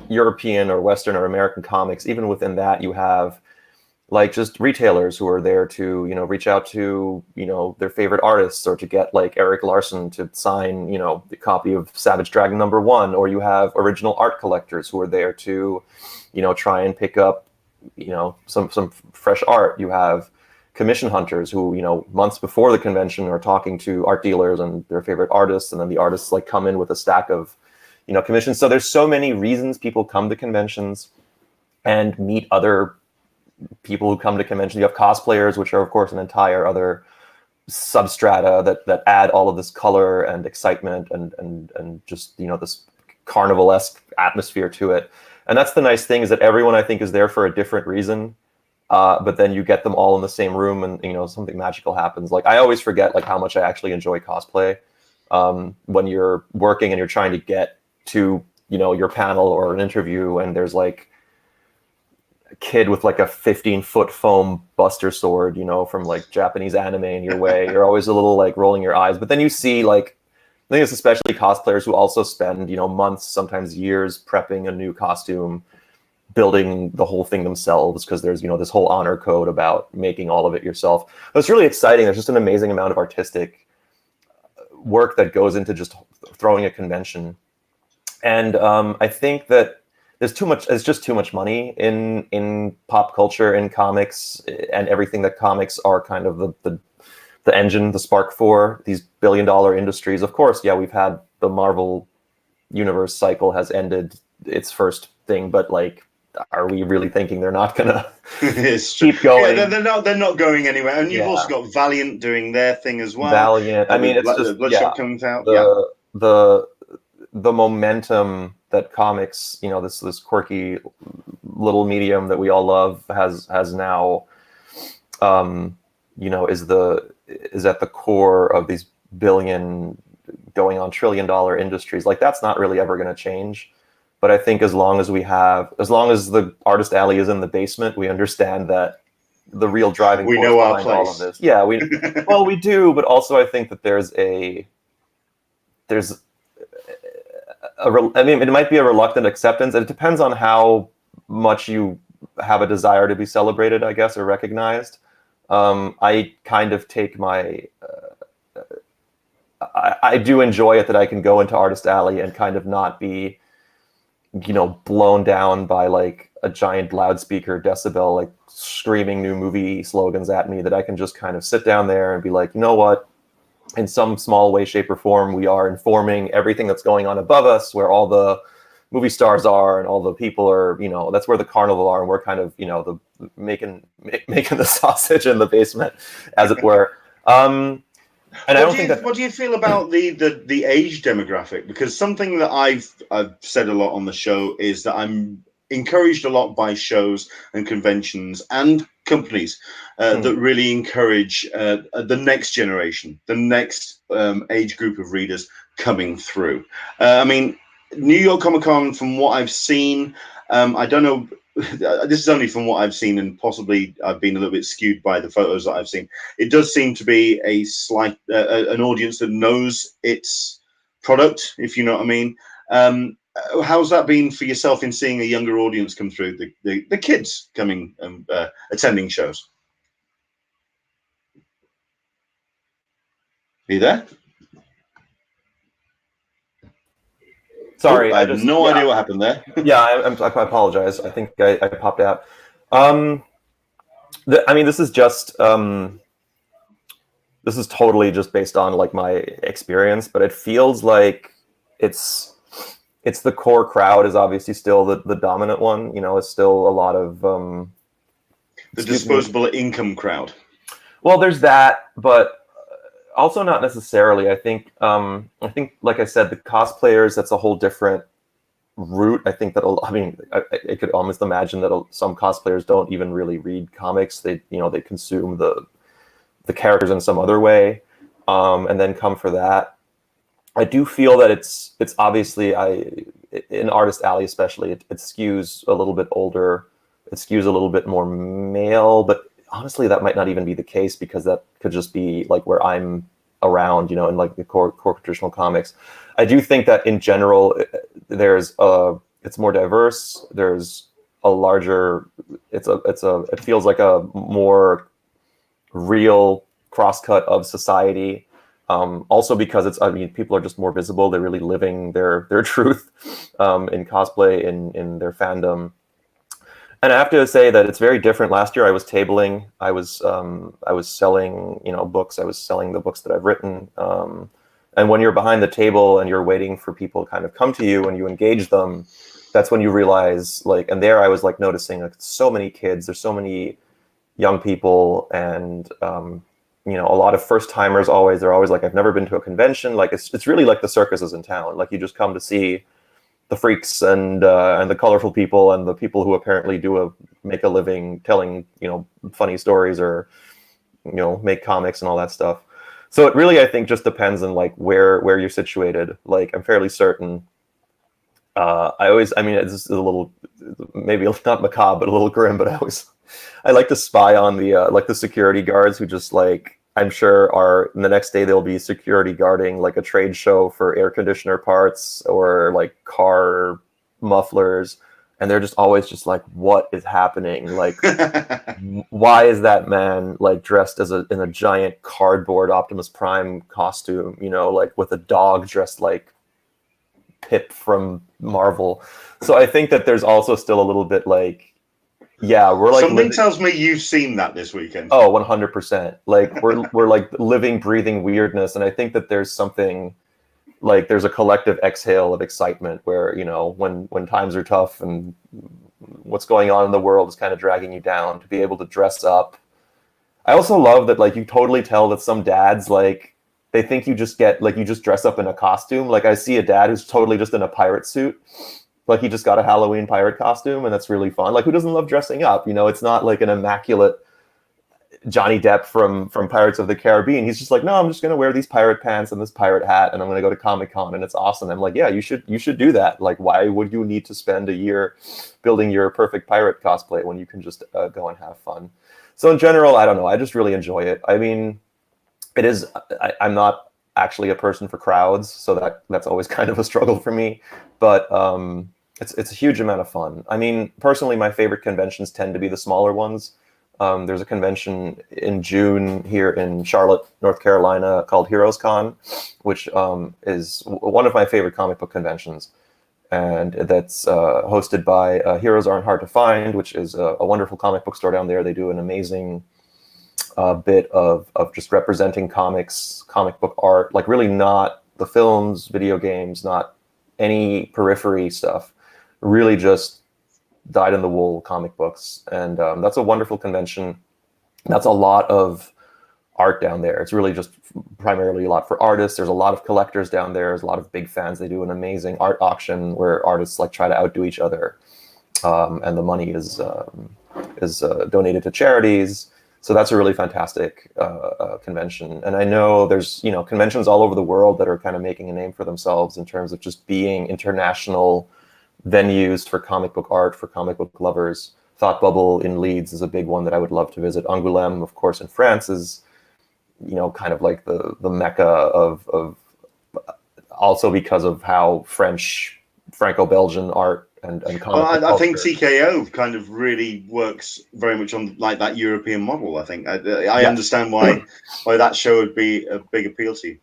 European or Western or American comics. Even within that, you have like just retailers who are there to, you know, reach out to, you know, their favorite artists, or to get like Eric Larson to sign, you know, the copy of Savage Dragon #1, or you have original art collectors who are there to, you know, try and pick up, you know, some fresh art. You have commission hunters who, you know, months before the convention are talking to art dealers and their favorite artists, and then the artists like come in with a stack of, you know, commissions. So there's so many reasons people come to conventions and meet other people who come to conventions. You have cosplayers, which are of course an entire other substrata that add all of this color and excitement and just, you know, this carnival-esque atmosphere to it. And that's the nice thing, is that everyone, I think, is there for a different reason. But then you get them all in the same room, and, you know, something magical happens. Like I always forget like how much I actually enjoy cosplay when you're working and you're trying to get to, you know, your panel or an interview, and there's like a kid with like a 15-foot foam buster sword, you know, from like Japanese anime in your way. You're always a little like rolling your eyes. But then you see like, I think it's especially cosplayers who also spend, you know, months, sometimes years prepping a new costume, building the whole thing themselves, because there's, you know, this whole honor code about making all of it yourself. But it's really exciting. There's just an amazing amount of artistic work that goes into just throwing a convention. And I think that there's just too much money in pop culture, in comics, and everything that comics are kind of the engine, the spark for these billion-dollar industries. Of course, yeah, we've had the Marvel universe cycle has ended its first thing, but like, are we really thinking they're not gonna keep going? Yeah, they're not going anywhere. And you've also got Valiant doing their thing as well. Valiant. I mean, it's just Bloodshot comes out. The momentum that comics, you know, this quirky little medium that we all love has now, you know, is at the core of these billion going on $1 trillion industries. Like that's not really ever going to change. But I think as long as the artist alley is in the basement, we understand that the real driving force behind all of this. Yeah, we do. But also I think that I mean, it might be a reluctant acceptance. And it depends on how much you have a desire to be celebrated, I guess, or recognized. I kind of take I do enjoy it that I can go into Artist Alley and kind of not be, you know, blown down by like a giant loudspeaker decibel, like screaming new movie slogans at me, that I can just kind of sit down there and be like, you know what, in some small way, shape, or form, we are informing everything that's going on above us, where all the movie stars are and all the people are, you know, that's where the carnival are, and we're kind of, you know, making the sausage in the basement, as it were. What do you feel about the age demographic? Because something that I've said a lot on the show is that I'm encouraged a lot by shows and conventions and companies that really encourage the next generation, the next age group of readers coming through. I mean, New York Comic Con, from what I've seen, I don't know. This is only from what I've seen, and possibly I've been a little bit skewed by the photos that I've seen. It does seem to be a slight an audience that knows its product, if you know what I mean. How's that been for yourself in seeing a younger audience come through, the kids coming and attending shows? Are you there? Sorry, I have no idea what happened there. Yeah, I apologize. I think I popped out. I mean, this is totally just based on like my experience, but it feels like it's it's the core crowd is obviously still the dominant one. You know, it's still a lot of the disposable income crowd. Well, there's that, but also not necessarily. I think, like I said, the cosplayers, that's a whole different route. I think that, I mean, I could almost imagine that some cosplayers don't even really read comics. They, you know, they consume the characters in some other way, and then come for that. I do feel that it's obviously, in Artist Alley especially, it skews a little bit older. It skews a little bit more male, but honestly, that might not even be the case, because that could just be like where I'm around, you know, in like the core traditional comics. I do think that in general, it's more diverse. There's a larger, it feels like a more real crosscut of society. Also because I mean, people are just more visible. They're really living their truth in cosplay, in their fandom. And I have to say that it's very different. Last year I was tabling. I was selling, you know, books. I was selling the books that I've written. And when you're behind the table and you're waiting for people to kind of come to you and you engage them, that's when you realize, like, and there I was like noticing, like, so many kids, there's so many young people, and you know, a lot of first timers. They're always like, I've never been to a convention. Like, it's really like the circuses in town. Like, you just come to see the freaks and the colorful people and the people who apparently make a living telling, you know, funny stories, or, you know, make comics and all that stuff. So it really, I think, just depends on like where you're situated. Like, I'm fairly certain. I mean, it's a little, maybe not macabre, but a little grim. But I like to spy on the security guards who just, like, I'm sure the next day they'll be security guarding like a trade show for air conditioner parts or like car mufflers, and they're just always just like, what is happening? Like, why is that man like dressed in a giant cardboard Optimus Prime costume, you know, like with a dog dressed like Pip from Marvel? So I think that there's also still a little bit like, yeah, we're like, something tells me you've seen that this weekend. Oh, 100%. Like, we're like living, breathing weirdness, and I think that there's something, like, there's a collective exhale of excitement where, you know, when times are tough and what's going on in the world is kind of dragging you down, to be able to dress up. I also love that, like, you totally tell that some dads, like, they think you just dress up in a costume. Like, I see a dad who's totally just in a pirate suit. Like, he just got a Halloween pirate costume, and that's really fun. Like, who doesn't love dressing up? You know, it's not like an immaculate Johnny Depp from Pirates of the Caribbean. He's just like, no, I'm just going to wear these pirate pants and this pirate hat, and I'm going to go to Comic Con, and it's awesome. I'm like, yeah, you should do that. Like, why would you need to spend a year building your perfect pirate cosplay when you can just go and have fun? So in general, I don't know. I just really enjoy it. I mean, I'm not actually a person for crowds, so that's always kind of a struggle for me. But it's a huge amount of fun. I mean, personally, my favorite conventions tend to be the smaller ones. There's a convention in June here in Charlotte, North Carolina, called Heroes Con, which is one of my favorite comic book conventions. And that's hosted by Heroes Aren't Hard to Find, which is a wonderful comic book store down there. They do an amazing bit of just representing comics, comic book art, like really not the films, video games, not any periphery stuff, really just dyed-in-the-wool comic books. And that's a wonderful convention. That's a lot of art down there. It's really just primarily a lot for artists. There's a lot of collectors down there. There's a lot of big fans. They do an amazing art auction where artists like try to outdo each other, and the money is donated to charities. So that's a really fantastic convention. And I know there's, you know, conventions all over the world that are kind of making a name for themselves in terms of just being international venues for comic book art, for comic book lovers. Thought Bubble in Leeds is a big one that I would love to visit. Angoulême, of course, in France is, you know, kind of like the mecca of also because of how Franco-Belgian art and comic I think TKO kind of really works very much on like that European model. I think I understand why that show would be a big appeal to you.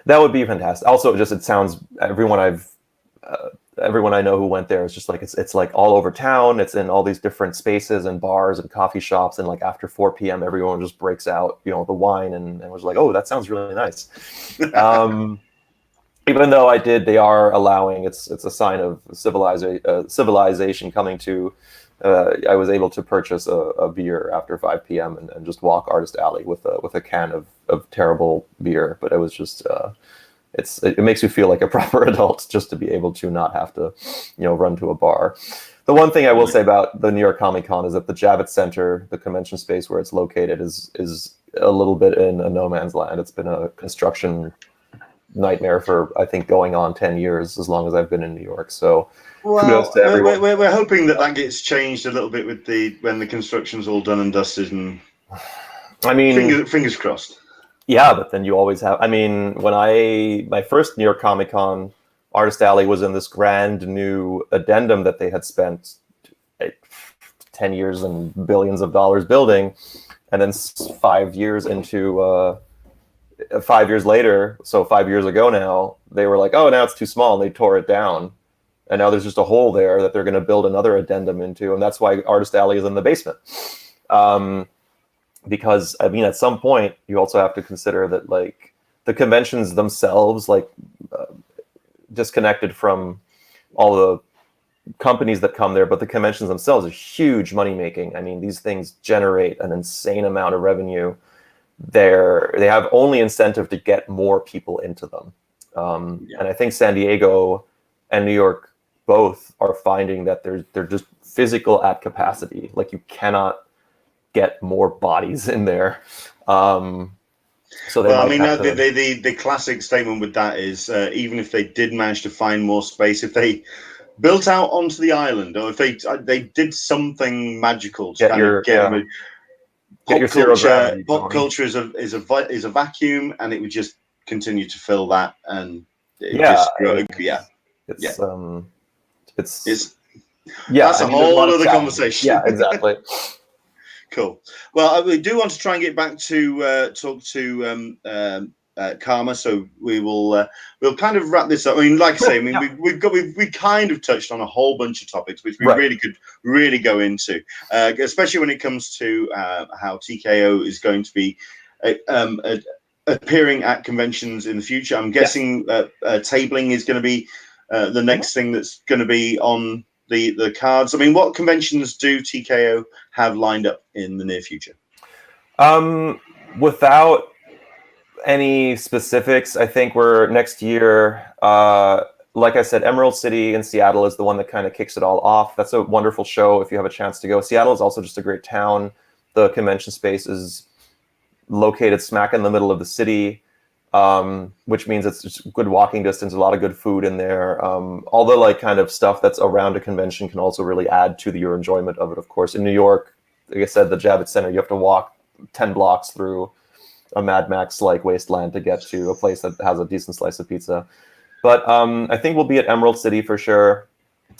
That would be fantastic. Also, just it sounds, everyone I know who went there is just like, it's like all over town. It's in all these different spaces and bars and coffee shops, and like after 4 p.m. everyone just breaks out, you know, the wine and was like, oh, that sounds really nice. even though they are allowing, it's a sign of civilization coming to. I was able to purchase a beer after 5 p.m. and just walk Artist Alley with a can of terrible beer, but it was just. It makes you feel like a proper adult just to be able to not have to, run to a bar. The one thing I will say about the New York Comic Con is that the Javits Center, the convention space where it's located, is a little bit in a no man's land. It's been a construction nightmare for, I think, going on 10 years, as long as I've been in New York. So kudos to everyone. We're hoping that gets changed a little bit when the construction's all done and dusted, and I mean, fingers crossed. Yeah, but then you always have. I mean, when my first New York Comic Con, Artist Alley was in this brand new addendum that they had spent 10 years and billions of dollars building, and then 5 years into 5 years later, so 5 years ago now, they were like, oh, now it's too small, and they tore it down, and now there's just a hole there that they're going to build another addendum into, and that's why Artist Alley is in the basement. Because I mean, at some point, you also have to consider that like the conventions themselves, disconnected from all the companies that come there, but the conventions themselves are huge money making. I mean, these things generate an insane amount of revenue. They have only incentive to get more people into them, and I think San Diego and New York both are finding that they're just physical at capacity. Like you cannot get more bodies in there. So the classic statement with that is even if they did manage to find more space, if they built out onto the island, or if they did something magical to pop culture is a vacuum, and it would just continue to fill that, and that's a whole other conversation. Yeah, exactly. Cool. Well, we do want to try and get back to talk to Karma, so we'll kind of wrap this up. I mean, like I say, we kind of touched on a whole bunch of topics which we really could go into, especially when it comes to how TKO is going to be appearing at conventions in the future. I'm guessing tabling is going to be the next thing that's going to be on the cards. I mean, what conventions do TKO have lined up in the near future? Without any specifics, I think we're next year, like I said, Emerald City in Seattle is the one that kind of kicks it all off. That's a wonderful show if you have a chance to go. Seattle is also just a great town. The convention space is located smack in the middle of the city, which means it's just good walking distance, a lot of good food in there. All the like kind of stuff that's around a convention can also really add to your enjoyment of it. Of course, in New York, like I said, the Javits Center, you have to walk 10 blocks through a Mad Max like wasteland to get to a place that has a decent slice of pizza. But I think we'll be at Emerald City for sure.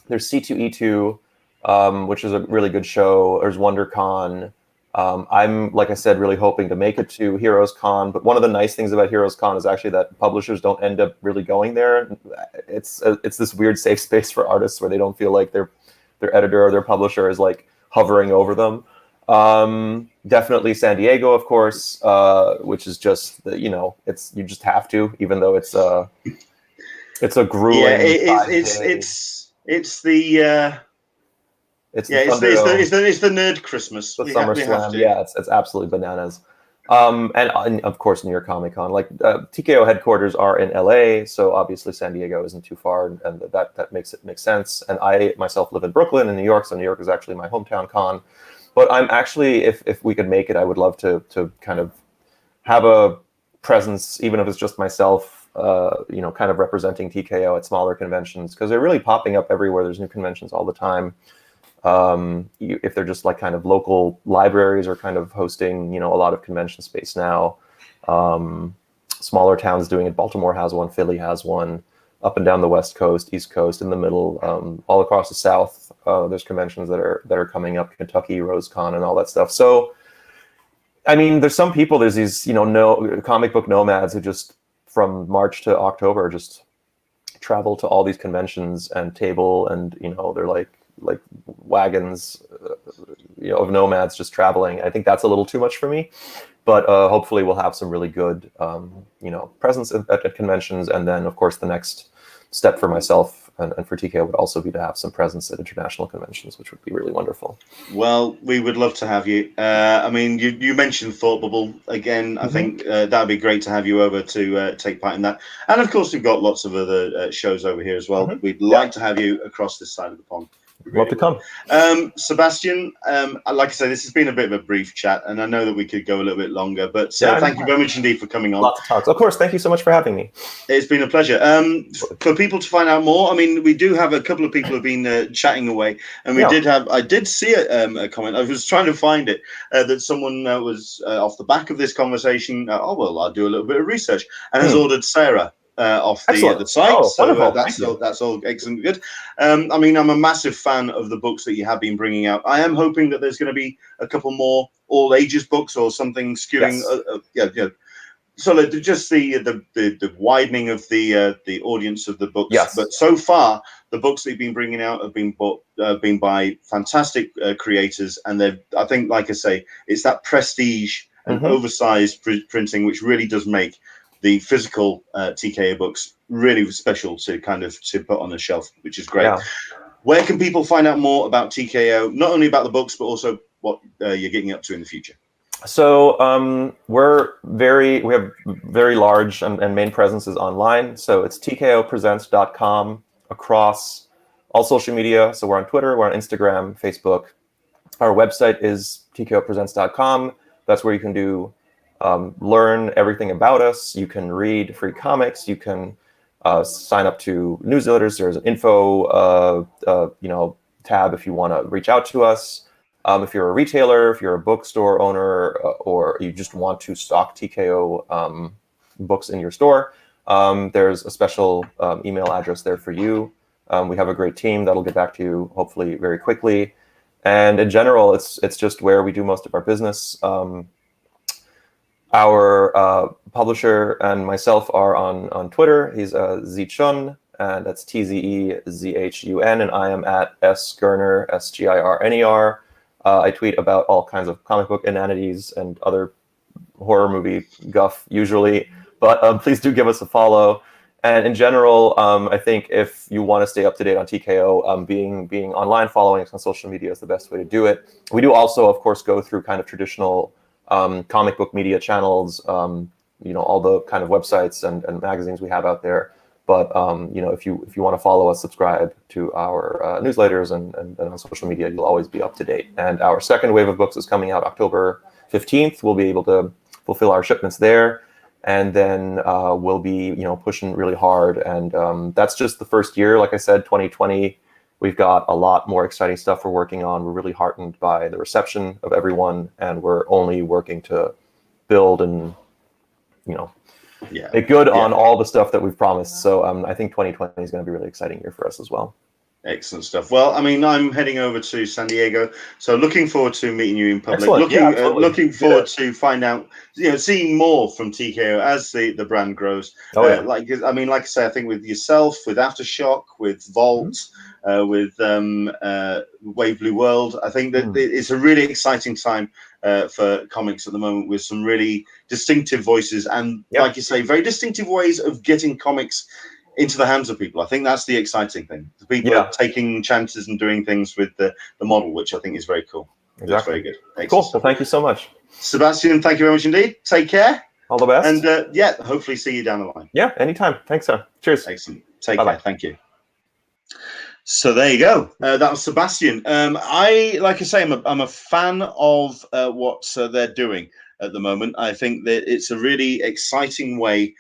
There's C2E2, which is a really good show. There's WonderCon. I'm, like I said, really hoping to make it to Heroes Con, but one of the nice things about Heroes Con is actually that publishers don't end up really going there. It's this weird safe space for artists where they don't feel like their editor or their publisher is like hovering over them. Definitely San Diego, of course, which is just you just have to, even though it's a grueling. Yeah, it's the nerd Christmas. The Summer Slam. Yeah, it's absolutely bananas. And of course, New York Comic Con. Like TKO headquarters are in LA, so obviously San Diego isn't too far, and that makes sense. And I myself live in Brooklyn in New York, so New York is actually my hometown con. But I'm actually, if we could make it, I would love to kind of have a presence, even if it's just myself, kind of representing TKO at smaller conventions, because they're really popping up everywhere. There's new conventions all the time. If they're just like kind of local libraries are kind of hosting, a lot of convention space now. Smaller towns doing it. Baltimore has one, Philly has one, up and down the West Coast, East Coast, in the middle, all across the South. There's conventions that are coming up, Kentucky, RoseCon, and all that stuff. So, I mean, there's some people, there's these, comic book nomads who just from March to October just travel to all these conventions and table, and they're like like wagons, of nomads just traveling. I think that's a little too much for me. But hopefully we'll have some really good, presence at conventions. And then, of course, the next step for myself and for TKO would also be to have some presence at international conventions, which would be really wonderful. Well, we would love to have you. I mean, you mentioned Thought Bubble again. I think that'd be great to have you over to take part in that. And of course, we've got lots of other shows over here as well. We'd like to have you across this side of the pond. Love to come. Sebastian, like I say, this has been a bit of a brief chat, and I know that we could go a little bit longer, but thank you very much indeed for coming on. Lots of talks. Of course, thank you so much for having me. It's been a pleasure. For people to find out more, I mean, we do have a couple of people who have been chatting away, and I did see a comment. I was trying to find it, that someone was off the back of this conversation. I'll do a little bit of research, and has ordered Sarah off the site. So that's all excellent, good. I mean, I'm a massive fan of the books that you have been bringing out. I am hoping that there's going to be a couple more all ages books or something skewing. So just the widening of the audience of the books. Yes. But so far, the books that you've been bringing out have been by fantastic creators, and I think, like I say, it's that prestige and oversized printing which really does make the physical TKO books really special to put on the shelf, which is great. Where can people find out more about TKO, not only about the books, but also what you're getting up to in the future? So we have very large and main presences online. So it's tkopresents.com across all social media. So we're on Twitter, we're on Instagram, Facebook. Our website is tkopresents.com. That's where you can learn everything about us. You can read free comics. You can sign up to newsletters. There's an info tab if you want to reach out to us. If you're a retailer, if you're a bookstore owner, or you just want to stock TKO books in your store, there's a special email address there for you. We have a great team that'll get back to you hopefully very quickly. And in general, it's just where we do most of our business. Our publisher and myself are on Twitter. He's Zichun, and that's TZEZHUN, and I am at SGirner, SGIRNER. I tweet about all kinds of comic book inanities and other horror movie guff usually, but please do give us a follow. And in general, I think if you want to stay up to date on TKO, being online, following us on social media is the best way to do it. We do also, of course, go through kind of traditional comic book media channels, all the kind of websites and magazines we have out there. But if you want to follow us, subscribe to our newsletters and on social media, you'll always be up to date. And our second wave of books is coming out October 15th. We'll be able to fulfill our shipments there, and then we'll be pushing really hard. And that's just the first year. Like I said, 2020. We've got a lot more exciting stuff we're working on. We're really heartened by the reception of everyone, and we're only working to build and, make good on all the stuff that we've promised. So I think 2020 is going to be a really exciting year for us as well. Excellent stuff. Well, I mean, I'm heading over to San Diego, so looking forward to meeting you in public. Excellent. Looking forward to find out, seeing more from TKO as the brand grows. Like I say, I think with yourself, with Aftershock, with Vault, with Wave Blue World, I think that it's a really exciting time for comics at the moment, with some really distinctive voices and, like you say, very distinctive ways of getting comics into the hands of people. I think that's the exciting thing. The people are taking chances and doing things with the model, which I think is very cool. Exactly. That's very good. Excellent. Cool. Well, thank you so much. Sebastian, thank you very much indeed. Take care. All the best. And hopefully see you down the line. Yeah, anytime. Thanks, sir. Cheers. Excellent. Take care. Thank you. So there you go. That was Sebastian. I'm a fan of what they're doing at the moment. I think that it's a really exciting way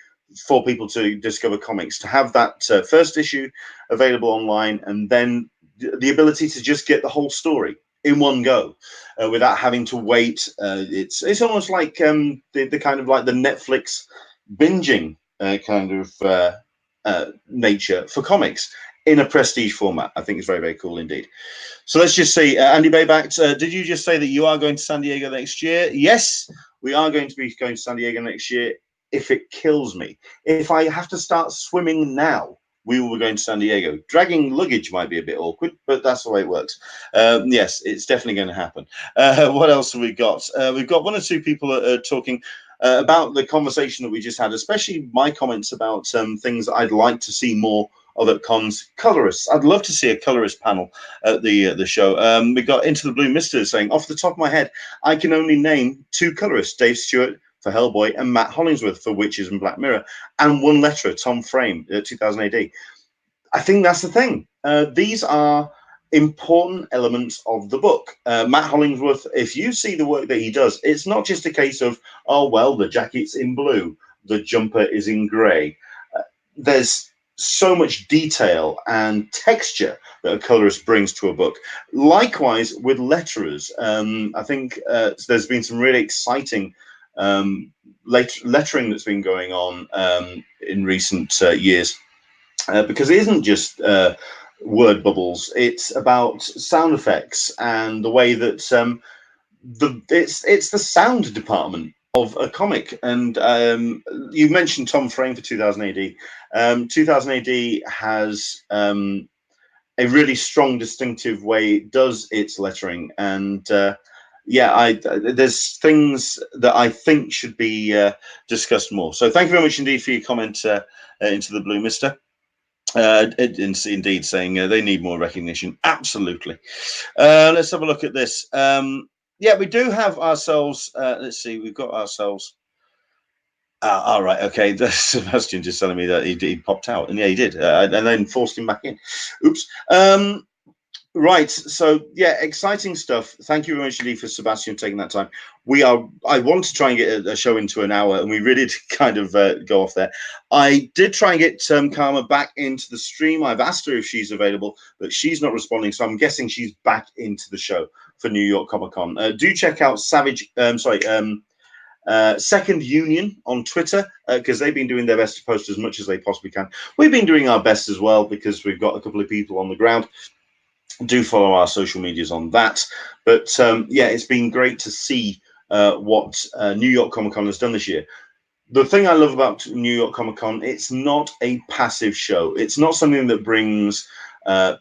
for people to discover comics, to have that first issue available online, and then the ability to just get the whole story in one go without having to wait. It's almost like the kind of like the Netflix binging nature for comics in a prestige format. I think it's very, very cool indeed. So let's just see. Andy Bayback, did you just say that you are going to San Diego next year? Yes, we are going to be going to San Diego next year. If it kills me, if I have to start swimming now we will be going to San Diego. Dragging luggage might be a bit awkward, but that's the way it works. Yes, it's definitely going to happen. What else have we got? We've got one or two people talking about the conversation that we just had, especially my comments about things that I'd like to see more of at cons. Colorists. I'd love to see a colorist panel at the show. We got Into the Blue Mister saying, off the top of my head, I can only name 2 colorists, Dave Stewart for Hellboy and Matt Hollingsworth for Witches and Black Mirror, and one letterer, Tom Frame, 2000 AD. I think that's the thing. These are important elements of the book. Matt Hollingsworth, if you see the work that he does, it's not just a case of, oh, well, the jacket's in blue, the jumper is in grey. There's so much detail and texture that a colorist brings to a book. Likewise with letterers. I think there's been some really exciting lettering that's been going on in recent years, because it isn't just word bubbles, it's about sound effects and the way that it's the sound department of a comic. And you mentioned Tom Frame for 2000 AD. 2000 AD has a really strong, distinctive way it does its lettering, and yeah, there's things that I think should be discussed more. So thank you very much indeed for your comment, Into the Blue Mister. Indeed saying they need more recognition. Absolutely. Let's have a look at this. Yeah, we do have ourselves, let's see, we've got ourselves. All right, okay. Sebastian just telling me that he popped out, and yeah, he did, and then forced him back in. Oops. Right, so yeah, exciting stuff. Thank you very much indeed for Sebastian taking that time. I want to try and get a show into an hour, and we really did kind of go off there. I did try and get Karma back into the stream. I've asked her if she's available, but she's not responding, so I'm guessing she's back into the show for New York Comic Con. Do check out Second Union on Twitter, because they've been doing their best to post as much as they possibly can. We've been doing our best as well, because we've got a couple of people on the ground. Do follow our social medias on that. But yeah, it's been great to see what New York Comic Con has done this year. The thing I love about New York Comic Con, it's not a passive show. It's not something that brings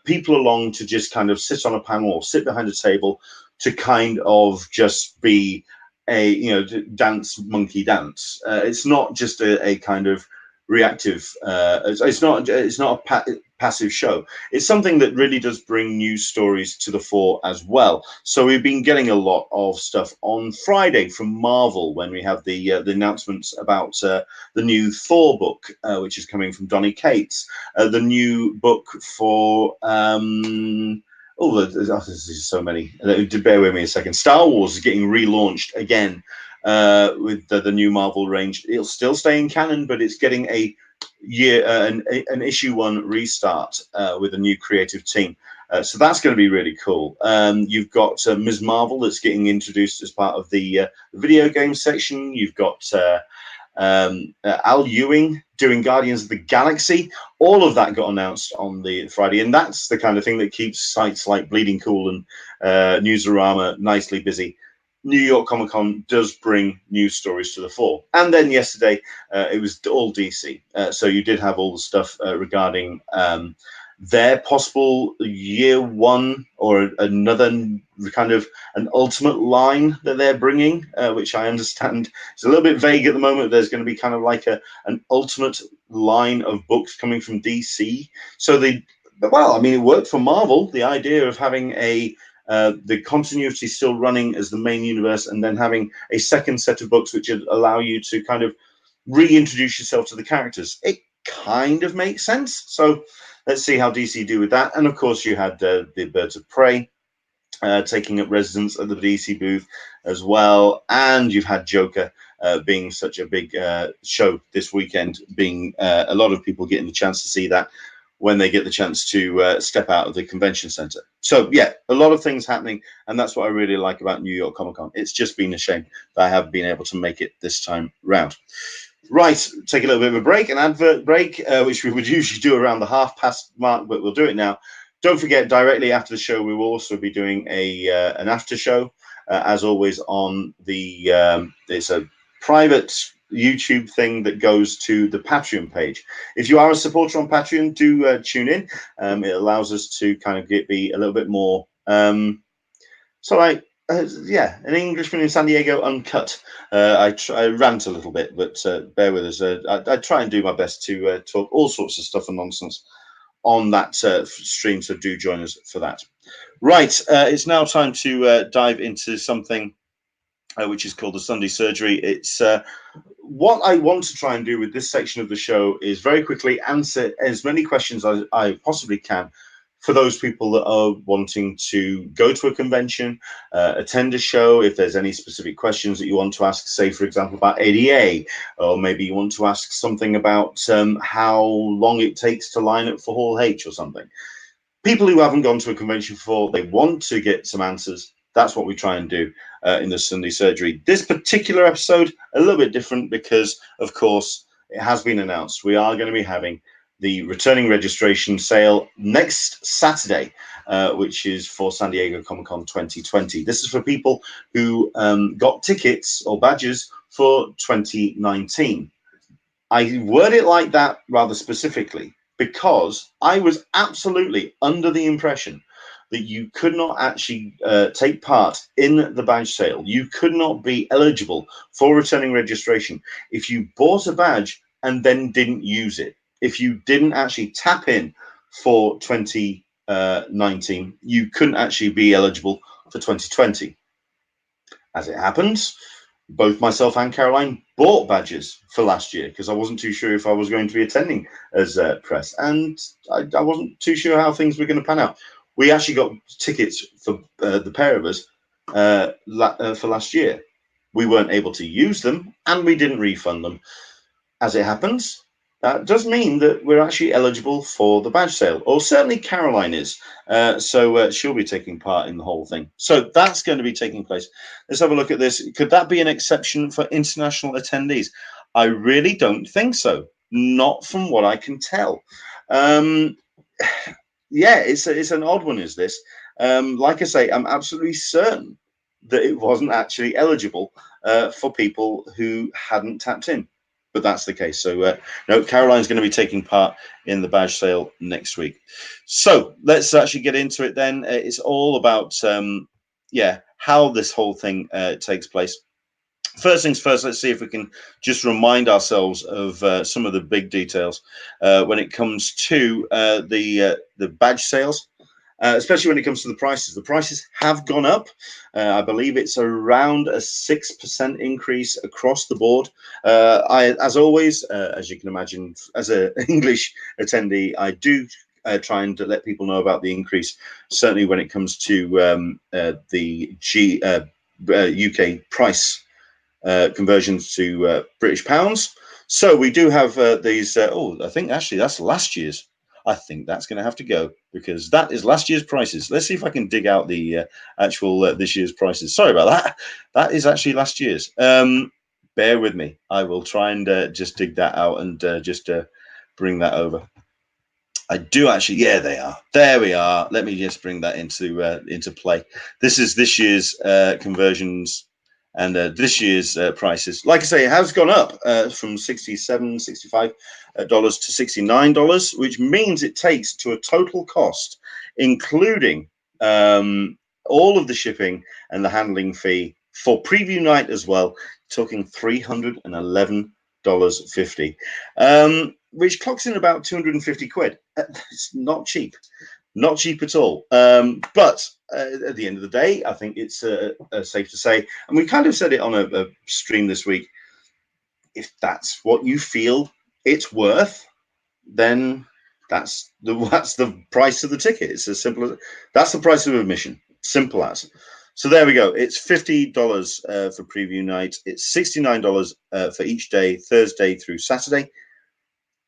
people along to just kind of sit on a panel or sit behind a table to kind of just be a monkey dance. It's not just a kind of reactive. It's not a passive show. It's something that really does bring news stories to the fore as well. So we've been getting a lot of stuff on Friday from Marvel when we have the announcements about the new Thor book, which is coming from Donny Cates, the new book for there's so many. Bear with me a second. Star Wars is getting relaunched again with the new Marvel range. It'll still stay in canon, but it's getting an issue 1 restart with a new creative team. So that's going to be really cool. You've got Ms. Marvel that's getting introduced as part of the video game section. You've got Al Ewing doing Guardians of the Galaxy. All of that got announced on the Friday, and that's the kind of thing that keeps sites like Bleeding Cool and Newsarama nicely busy. New York Comic Con does bring news stories to the fore. And then yesterday, it was all DC. So you did have all the stuff regarding their possible year 1 or another kind of an ultimate line that they're bringing, which I understand is a little bit vague at the moment. There's going to be kind of like an ultimate line of books coming from DC. So it worked for Marvel, the idea of having the continuity still running as the main universe, and then having a second set of books which would allow you to kind of reintroduce yourself to the characters. It kind of makes sense. So let's see how DC do with that. And of course, you had the Birds of Prey taking up residence at the DC booth as well. And you've had Joker being such a big show this weekend, being a lot of people getting the chance to see that when they get the chance to step out of the convention center. So yeah, a lot of things happening, and that's what I really like about New York Comic Con. It's just been a shame that I haven't been able to make it this time round. Right, take a little bit of a break, an advert break, which we would usually do around the 30 mark, but we'll do it now. Don't forget, directly after the show, we will also be doing an after show, as always, on the it's a private YouTube thing that goes to the Patreon page. If you are a supporter on Patreon, do tune in. It allows us to kind of be a little bit more, yeah, an Englishman in San Diego uncut. I rant a little bit, but bear with us. I try and do my best to talk all sorts of stuff and nonsense on that stream, so do join us for that. Right, it's now time to dive into something which is called the Sunday Surgery. It's what I want to try and do with this section of the show is very quickly answer as many questions as I possibly can for those people that are wanting to go to a convention, attend a show. If there's any specific questions that you want to ask, say, for example, about ADA, or maybe you want to ask something about how long it takes to line up for Hall H or something. People who haven't gone to a convention before, they want to get some answers. That's what we try and do in the Sunday Surgery. This particular episode, a little bit different because, of course, it has been announced. We are going to be having the returning registration sale next Saturday, which is for San Diego Comic-Con 2020. This is for people who got tickets or badges for 2019. I word it like that rather specifically because I was absolutely under the impression that you could not actually take part in the badge sale. You could not be eligible for returning registration if you bought a badge and then didn't use it. If you didn't actually tap in for 2019, you couldn't actually be eligible for 2020. As it happens, both myself and Caroline bought badges for last year because I wasn't too sure if I was going to be attending as press, and I wasn't too sure how things were going to pan out. We actually got tickets for the pair of us for last year. We weren't able to use them, and we didn't refund them. As it happens, that does mean that we're actually eligible for the badge sale, or certainly Caroline is. So she'll be taking part in the whole thing. So that's going to be taking place. Let's have a look at this. Could that be an exception for international attendees? I really don't think so. Not from what I can tell. Yeah, it's an odd one, is this? Like I say, I'm absolutely certain that it wasn't actually eligible for people who hadn't tapped in. But that's the case. So no, Caroline's going to be taking part in the badge sale next week. So let's actually get into it then. It's all about, yeah, how this whole thing takes place. First things first, let's see if we can just remind ourselves of some of the big details when it comes to the badge sales. Especially when it comes to the prices. The prices have gone up. I believe it's around a 6% increase across the board. As always, as you can imagine, as an English attendee, I do try and let people know about the increase, certainly when it comes to the UK price conversions to British pounds. So we do have these, I think actually that's last year's. I think that's going to have to go because that is last year's prices. Let's see if I can dig out the actual this year's prices. Sorry about that. That is actually last year's. Bear with me. I will try and just dig that out and just bring that over. I do actually. Yeah, they are. There we are. Let me just bring that into play. This is this year's conversions. And this year's prices, like I say, it has gone up from $67, $65 to $69, which means it takes to a total cost, including all of the shipping and the handling fee for preview night as well, talking $311.50, which clocks in about 250 quid. It's not cheap. Not cheap at all. But at the end of the day, I think it's safe to say, and we kind of said it on a stream this week, if that's what you feel it's worth, then that's the price of the ticket. It's as simple as that's the price of admission. Simple as. So there we go. It's $50 for preview night. It's $69 for each day, Thursday through Saturday.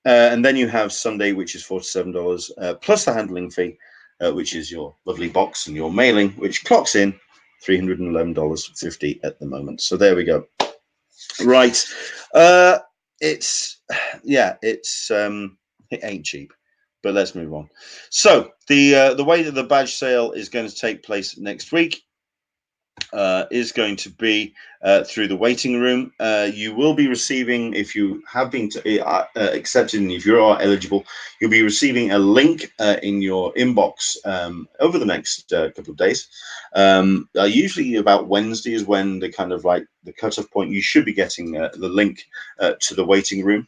And then you have Sunday, which is $47, plus the handling fee, which is your lovely box and your mailing, which clocks in $311.50 at the moment. So there we go. Right. It ain't cheap, but let's move on. So the way that the badge sale is going to take place next week is going to be through the waiting room. You will be receiving, if you have been accepted and if you are eligible, you'll be receiving a link in your inbox over the next couple of days. Usually about Wednesday is when the kind of like the cutoff point. You should be getting the link to the waiting room.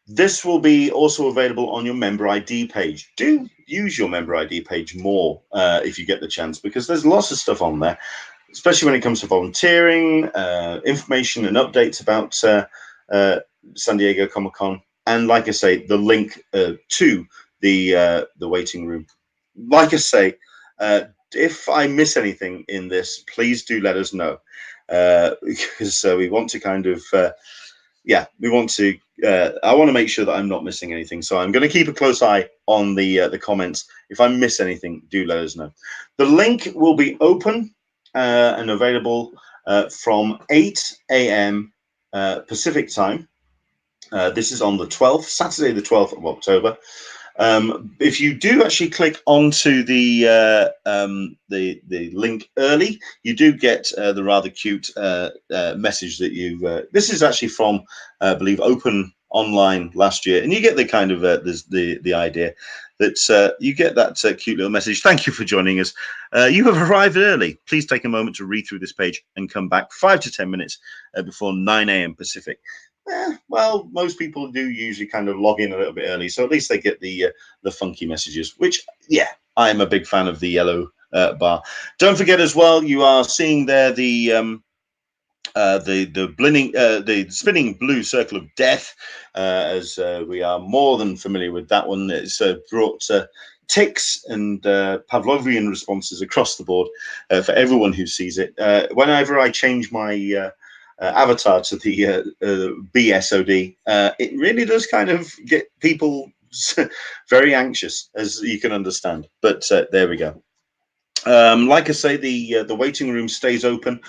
This will be also available on your member ID page. Do use your member ID page more if you get the chance, because there's lots of stuff on there, especially when it comes to volunteering, information and updates about San Diego Comic-Con. And like I say, the link to the waiting room. Like I say, if I miss anything in this, please do let us know, because we want to kind of we want to. I want to make sure that I'm not missing anything. So I'm going to keep a close eye on the comments. If I miss anything, do let us know. The link will be open and available from 8 a.m. Pacific time. This is on the 12th, Saturday, the 12th of October. If you do actually click onto the link early, you do get the rather cute message that you. This is actually from, I believe, Open Online last year, and you get the kind of the idea that you get that cute little message. Thank you for joining us. You have arrived early. Please take a moment to read through this page and come back 5 to 10 minutes before 9 a.m. Pacific. Well, most people do usually kind of log in a little bit early, so at least they get the funky messages, which, yeah, I'm a big fan of the yellow bar. Don't forget as well, you are seeing there the spinning blue circle of death, as we are more than familiar with that one. It's brought ticks and Pavlovian responses across the board for everyone who sees it. Whenever I change my avatar to the BSOD, it really does kind of get people very anxious, as you can understand. But there we go. Like I say, the waiting room stays open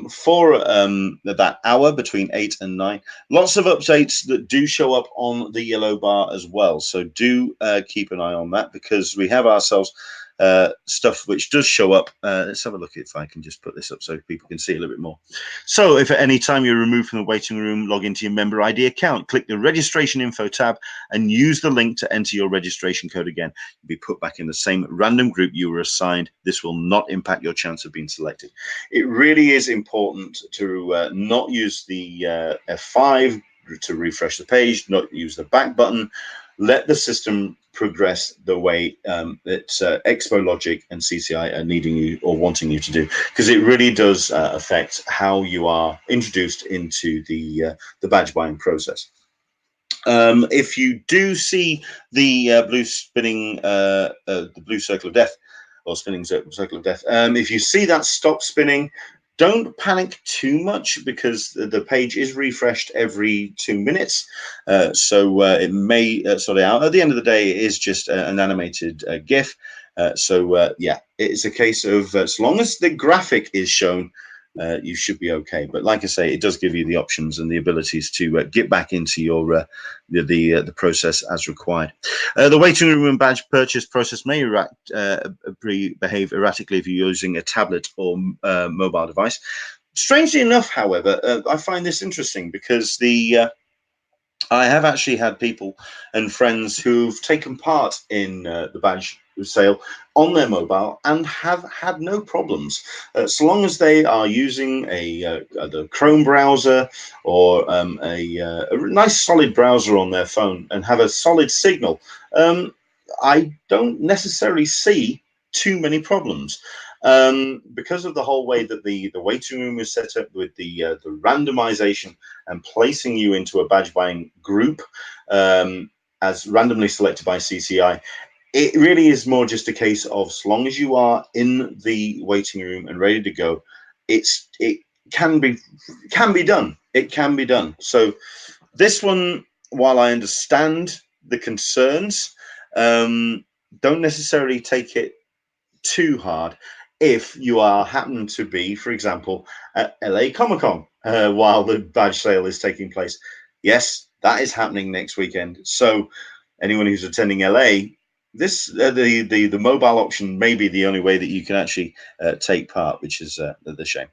for that hour between 8 and 9. Lots of updates that do show up on the yellow bar as well. So do keep an eye on that, because we have ourselves stuff which does show up. Let's have a look if I can just put this up so people can see a little bit more. So if at any time you're removed from the waiting room, log into your member ID account, click the registration info tab and use the link to enter your registration code again. You'll be put back in the same random group you were assigned. This will not impact your chance of being selected. It really is important to not use the F5 to refresh the page, not use the back button. Let the system progress the way that Expo Logic and CCI are needing you or wanting you to do, because it really does affect how you are introduced into the badge buying process. If you do see the blue spinning, the blue circle of death, or spinning circle of death, if you see that stop spinning, don't panic too much, because the page is refreshed every 2 minutes. So it may sort it out. At the end of the day, it is just an animated GIF. Yeah, it's a case of as long as the graphic is shown, you should be okay. But like I say, it does give you the options and the abilities to get back into your the process as required. The waiting room and badge purchase process may behave erratically if you're using a tablet or mobile device. Strangely enough, however, I find this interesting, because I have actually had people and friends who've taken part in the badge sale on their mobile and have had no problems, so long as they are using the Chrome browser or a nice solid browser on their phone and have a solid signal. I don't necessarily see too many problems. Because of the whole way that the waiting room is set up, with the randomization and placing you into a badge buying group as randomly selected by CCI, it really is more just a case of, as long as you are in the waiting room and ready to go, it can be done. It can be done. So this one, while I understand the concerns, don't necessarily take it too hard if you are happen to be, for example, at LA Comic-Con while the badge sale is taking place. Yes, that is happening next weekend. So anyone who's attending LA, this the mobile option may be the only way that you can actually take part, which is the shame.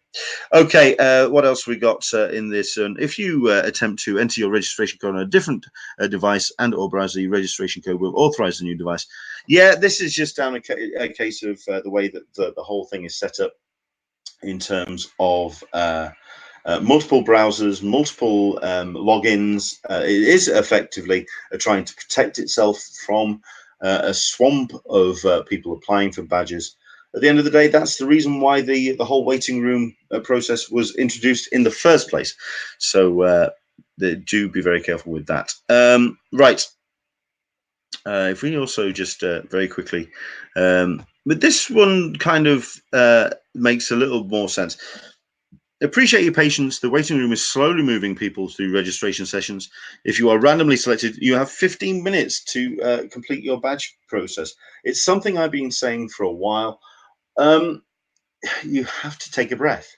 Okay, what else we got in this? If you attempt to enter your registration code on a different device and or browser, your registration code will authorize the new device. Yeah, this is just down a case of the way that the whole thing is set up in terms of multiple browsers, multiple logins. It is effectively trying to protect itself from a swamp of people applying for badges. At the end of the day, that's the reason why the whole waiting room process was introduced in the first place. So do be very careful with that. Right. If we also just very quickly, but this one kind of makes a little more sense. Appreciate your patience. The waiting room is slowly moving people through registration sessions. If you are randomly selected, you have 15 minutes to complete your badge process. It's something I've been saying for a while. You have to take a breath.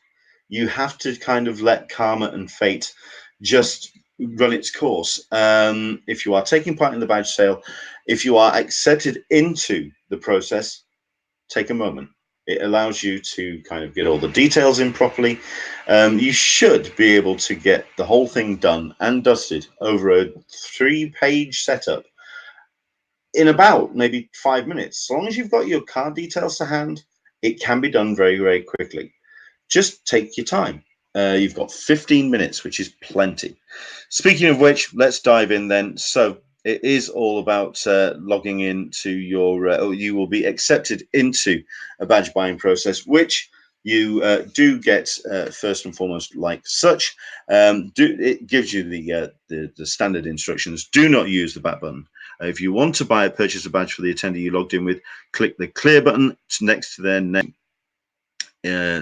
You have to kind of let karma and fate just run its course. If you are taking part in the badge sale, if you are accepted into the process, take a moment. It allows you to kind of get all the details in properly. You should be able to get the whole thing done and dusted over a 3-page setup in about maybe 5 minutes. As long as you've got your card details to hand, it can be done very, very quickly. Just take your time. You've got 15 minutes, which is plenty. Speaking of which, let's dive in then. So it is all about logging into your, you will be accepted into a badge buying process, which you do get first and foremost like such. It gives you the standard instructions. Do not use the back button. If you want to purchase a badge for the attendee you logged in with, click the clear button next to their name.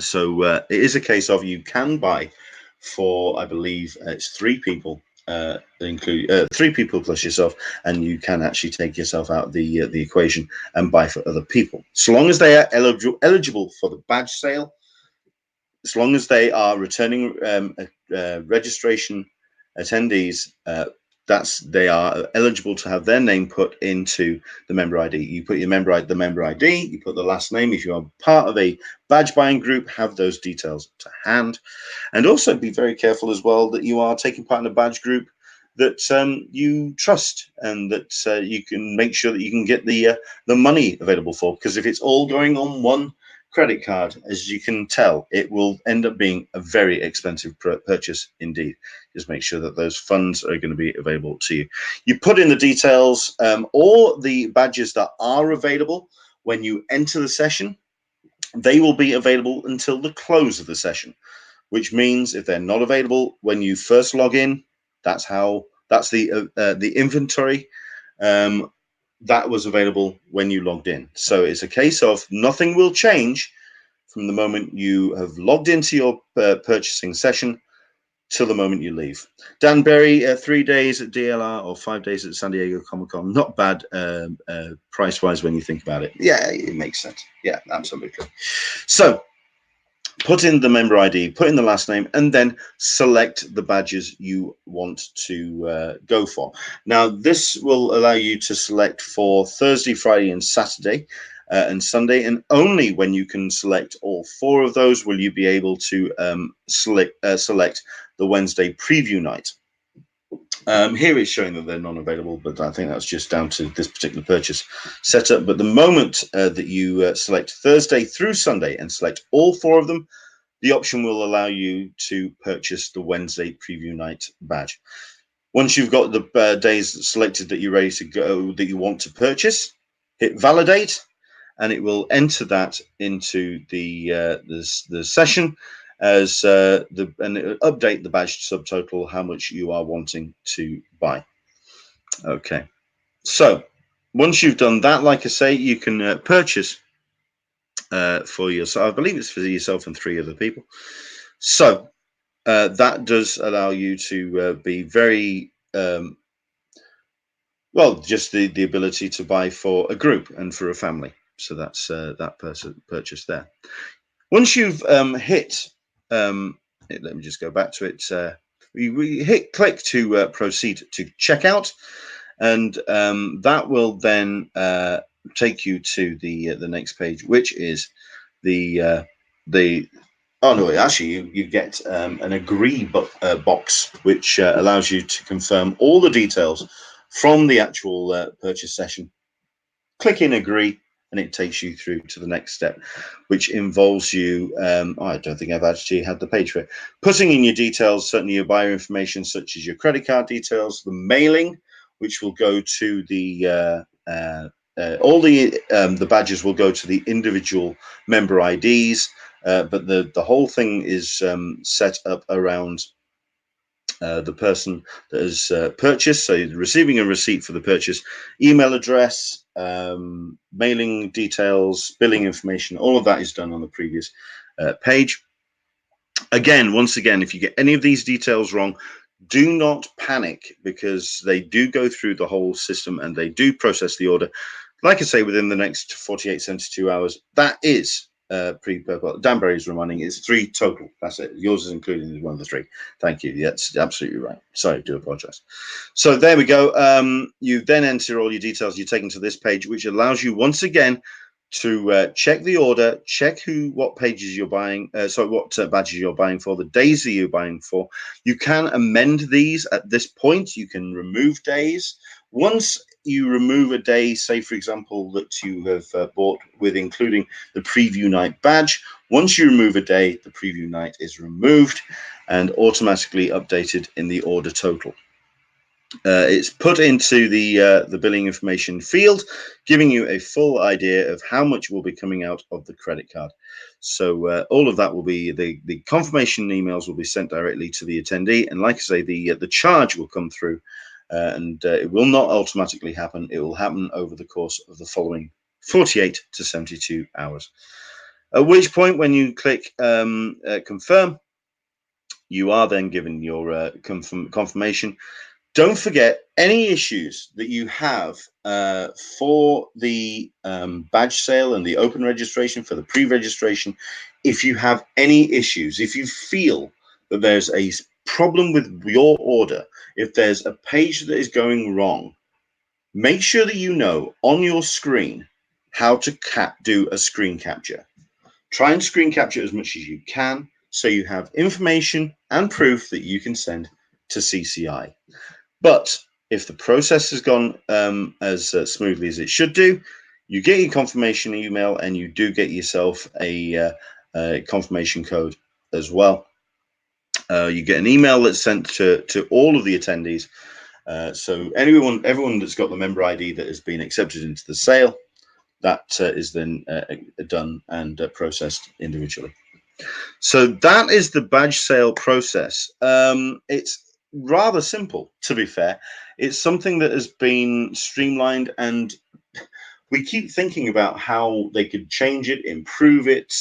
So it is a case of you can buy for, I believe it's 3 people, include 3 people plus yourself, and you can actually take yourself out of the equation and buy for other people. So long as they are eligible for the badge sale, as long as they are returning registration attendees, they are eligible to have their name put into the member ID. You put the member ID, you put the last name. If you are part of a badge buying group, have those details to hand. And also be very careful as well that you are taking part in a badge group that you trust and that you can make sure that you can get the money available for. Because if it's all going on one credit card, as you can tell, it will end up being a very expensive purchase indeed. Just make sure that those funds are going to be available to you. You put in the details or the badges that are available when you enter the session. They will be available until the close of the session, which means if they're not available when you first log in, that's the inventory that was available when you logged in. So it's a case of nothing will change from the moment you have logged into your purchasing session till the moment you leave. Dan Berry, 3 days at DLR or 5 days at San Diego Comic-Con. Not bad price-wise when you think about it. Yeah, it makes sense. Yeah, absolutely. So put in the member ID, put in the last name, and then select the badges you want to go for. Now, this will allow you to select for Thursday, Friday, and Saturday, and Sunday, and only when you can select all 4 of those will you be able to select the Wednesday preview night. Here it's showing that they're non-available, but I think that's just down to this particular purchase setup. But the moment that you select Thursday through Sunday and select all 4 of them, the option will allow you to purchase the Wednesday preview night badge. Once you've got the days selected that you're ready to go, that you want to purchase, hit validate, and it will enter that into the session as and it'll update the badge subtotal, how much you are wanting to buy. Okay, so once you've done that, like I say, you can purchase for yourself. I believe it's for yourself and 3 other people. So that does allow you to be very well, just the ability to buy for a group and for a family. So that's that purchase there. Once you've hit, let me just go back to it. We hit click to proceed to checkout, and that will then take you to the next page, which is the oh no, actually you get an agree box, which allows you to confirm all the details from the actual purchase session. Click in agree, and it takes you through to the next step, which involves you, I don't think I've actually had the page for it, putting in your details, certainly your buyer information, such as your credit card details, the mailing, which will go to the, all the badges will go to the individual member IDs, but the whole thing is set up around the person that has purchased, so receiving a receipt for the purchase, email address, mailing details, billing information, all of that is done on the previous page. Again, once again, if you get any of these details wrong, do not panic, because they do go through the whole system and they do process the order. Like I say, within the next 48, 72 hours, that is Danbury is reminding it's 3 total. That's it. Yours is including one of the 3. Thank you. That's absolutely right. Sorry, I do apologize. So there we go. You then enter all your details. You're taken to this page, which allows you once again to check the order, check what pages you're buying, what badges you're buying for, the days that you're buying for. You can amend these at this point. You can remove days. Once you remove a day, say for example that you have bought with including the preview night badge, once you remove a day, the preview night is removed and automatically updated in the order total. It's put into the billing information field, giving you a full idea of how much will be coming out of the credit card. So all of that will be, the confirmation emails will be sent directly to the attendee, and like I say, the charge will come through, and it will not automatically happen. It will happen over the course of the following 48 to 72 hours. At which point, when you click confirm, you are then given your confirmation. Don't forget any issues that you have for the badge sale and the open registration, for the pre-registration. If you have any issues, if you feel that there's a problem with your order, if there's a page that is going wrong, make sure that you know on your screen how to do a screen capture. Try and screen capture as much as you can, so you have information and proof that you can send to CCI. But if the process has gone as smoothly as it should do, you get your confirmation email, and you do get yourself a confirmation code as well. You get an email that's sent to all of the attendees. So everyone that's got the member ID that has been accepted into the sale, that is then done and processed individually. So that is the badge sale process. It's rather simple, to be fair. It's something that has been streamlined, and we keep thinking about how they could change it, improve it,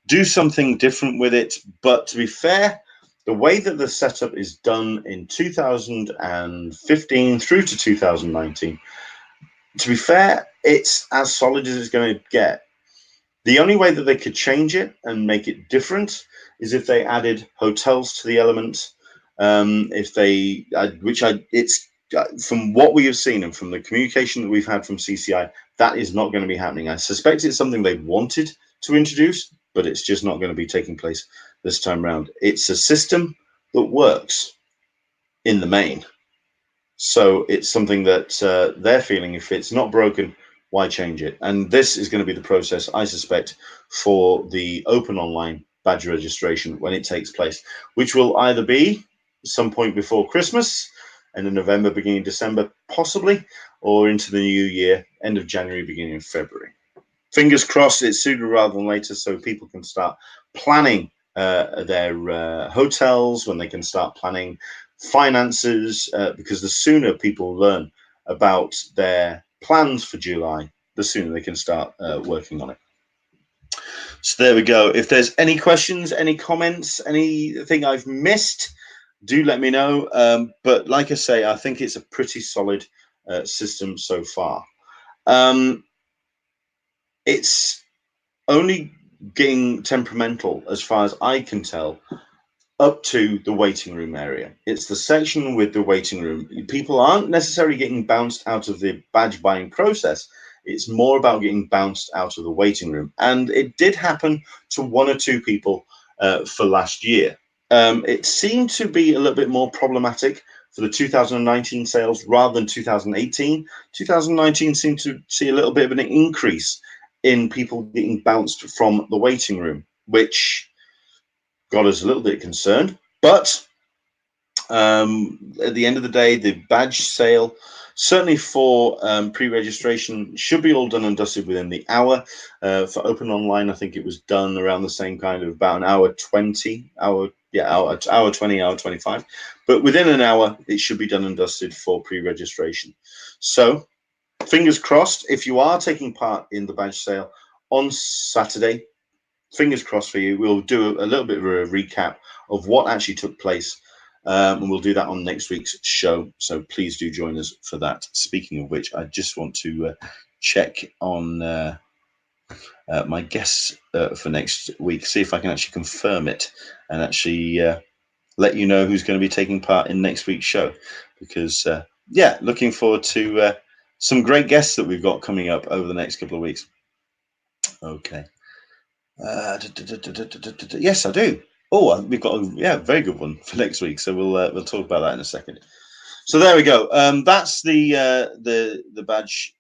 do something different with it. But to be fair, the way that the setup is done in 2015 through to 2019, to be fair, it's as solid as it's going to get. The only way that they could change it and make it different is if they added hotels to the element. If they, from what we have seen and from the communication that we've had from CCI, that is not going to be happening. I suspect it's something they wanted to introduce, but it's just not going to be taking place this time around. It's a system that works in the main. So it's something that they're feeling, if it's not broken, why change it? And this is going to be the process, I suspect, for the open online badge registration when it takes place, which will either be some point before Christmas, end of November, beginning of December, possibly, or into the new year, end of January, beginning of February. Fingers crossed it's sooner rather than later, so people can start planning their hotels, when they can start planning finances, because the sooner people learn about their plans for July, the sooner they can start working on it. So there we go. If there's any questions, any comments, anything I've missed, do let me know. But like I say, I think it's a pretty solid system so far. It's only getting temperamental, as far as I can tell, up to the waiting room area. It's the section with the waiting room. People aren't necessarily getting bounced out of the badge buying process. It's more about getting bounced out of the waiting room. And it did happen to one or two people for last year. It seemed to be a little bit more problematic for the 2019 sales rather than 2018. 2019 seemed to see a little bit of an increase in people getting bounced from the waiting room, which got us a little bit concerned. But at the end of the day, the badge sale, certainly for pre-registration, should be all done and dusted within the hour. For open online, I think it was done around the same kind of about an hour 20, hour 20, hour 25. But within an hour, it should be done and dusted for pre-registration. So fingers crossed, if you are taking part in the badge sale on Saturday, fingers crossed for you. We'll do a little bit of a recap of what actually took place. And we'll do that on next week's show. So please do join us for that. Speaking of which, I just want to check on my guests for next week, see if I can actually confirm it and actually let you know who's going to be taking part in next week's show. Because, yeah, looking forward to some great guests that we've got coming up over the next couple of weeks. Okay. Yes, I do. Oh, we've got a very good one for next week. So we'll talk about that in a second. So there we go. That's the badge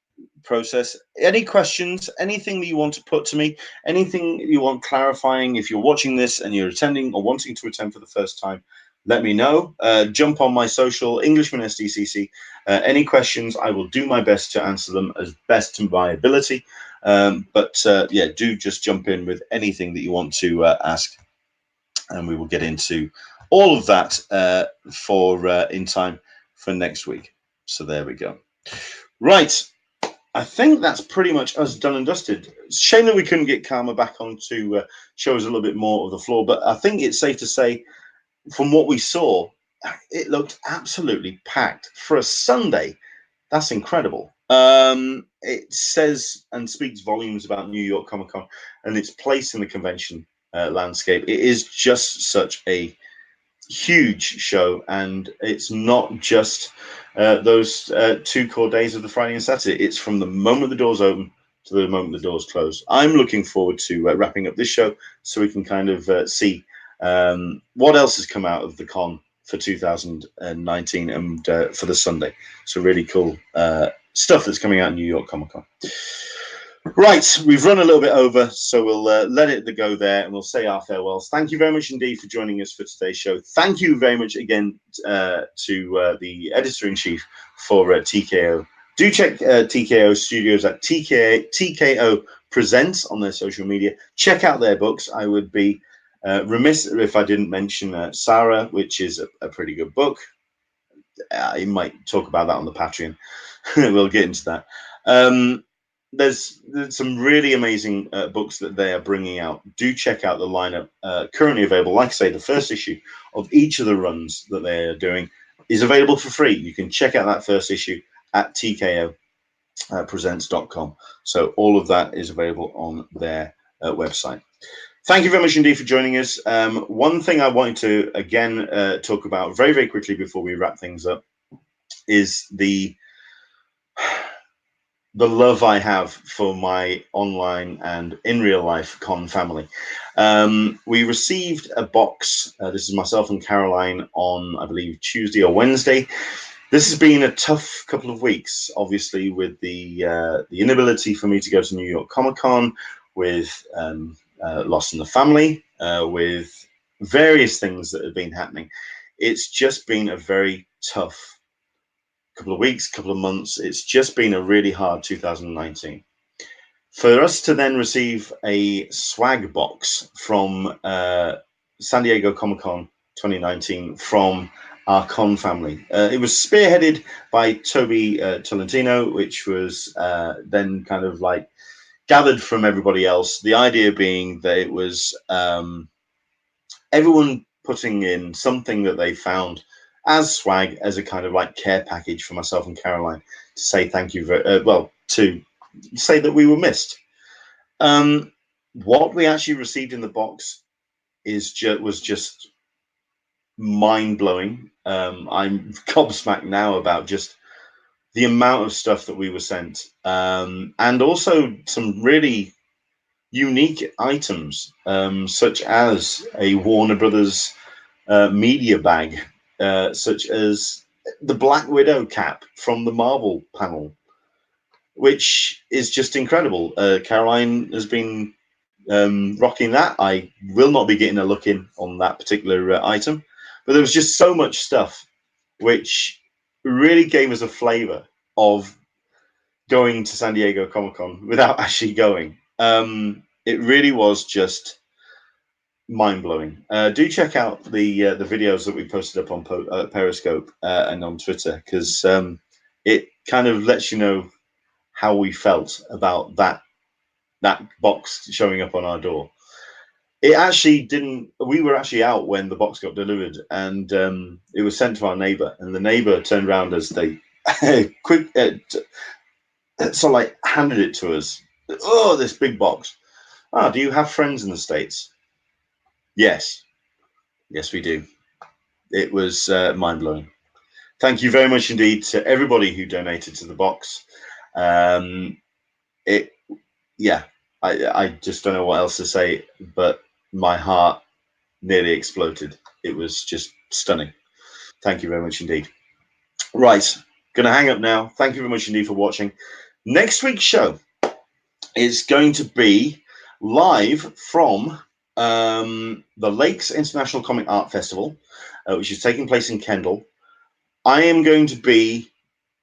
process. Any questions? Anything that you want to put to me? Anything you want clarifying? If you're watching this and you're attending or wanting to attend for the first time, let me know. Jump on my social, Englishman SDCC. Any questions? I will do my best to answer them as best to my ability. But yeah, do just jump in with anything that you want to ask, and we will get into all of that for in time for next week. So there we go. Right, I think that's pretty much us done and dusted. Shame that we couldn't get Karma back on to show us a little bit more of the floor, but I think it's safe to say, from what we saw, it looked absolutely packed for a Sunday. That's incredible. It says and speaks volumes about New York Comic Con and its place in the convention landscape. It is just such a huge show, and it's not just those 2 core days of the Friday and Saturday. It's from the moment the doors open to the moment the doors close. I'm looking forward to wrapping up this show so we can kind of see what else has come out of the con for 2019 and for the Sunday. So really cool stuff that's coming out in New York Comic Con. Right, we've run a little bit over, so we'll let it go there, and we'll say our farewells. Thank you very much indeed for joining us for today's show. Thank you very much again to the editor-in-chief for TKO. Do check TKO Studios at TKO Presents on their social media. Check out their books. I would be remiss if I didn't mention Sarah, which is a pretty good book. I might talk about that on the Patreon. We'll get into that. There's some really amazing books that they are bringing out. Do check out the lineup currently available. Like I say, the first issue of each of the runs that they are doing is available for free. You can check out that first issue at tkopresents.com. So all of that is available on their website. Thank you very much indeed for joining us. One thing I wanted to, again, talk about very, very quickly before we wrap things up is the love I have for my online and in real life con family. We received a box. This is myself and Caroline on, I believe, Tuesday or Wednesday. This has been a tough couple of weeks, obviously, with the inability for me to go to New York Comic Con, with loss in the family, with various things that have been happening. It's just been a very tough couple of weeks, couple of months. It's just been a really hard 2019. For us to then receive a swag box from San Diego Comic Con 2019 from our con family. It was spearheaded by Toby Tolentino, which was then kind of like gathered from everybody else. The idea being that it was everyone putting in something that they found as swag, as a kind of like care package for myself and Caroline to say thank you very well, to say that we were missed. What we actually received in the box was just mind-blowing. I'm gobsmacked now about just the amount of stuff that we were sent, and also some really unique items, such as a Warner Brothers media bag, such as the Black Widow cap from the Marvel panel, which is just incredible. Caroline has been rocking that. I will not be getting a look in on that particular item, but there was just so much stuff which really gave us a flavor of going to San Diego Comic-Con without actually going. It really was just mind-blowing. Do check out the videos that we posted up on Periscope and on Twitter, because it kind of lets you know how we felt about that box showing up on our door. It actually didn't. We were actually out when the box got delivered, and it was sent to our neighbor. And the neighbor turned around as they quick, so like handed it to us. Oh, this big box. Ah, do you have friends in the States? Yes, yes, we do. It was mind-blowing. Thank you very much indeed to everybody who donated to the box. Yeah, I just don't know what else to say, but my heart nearly exploded. It was just stunning. Thank you very much indeed. Right, gonna hang up now. Thank you very much indeed for watching. Next week's show is going to be live from the Lakes International Comic Art Festival, which is taking place in Kendall. I am going to be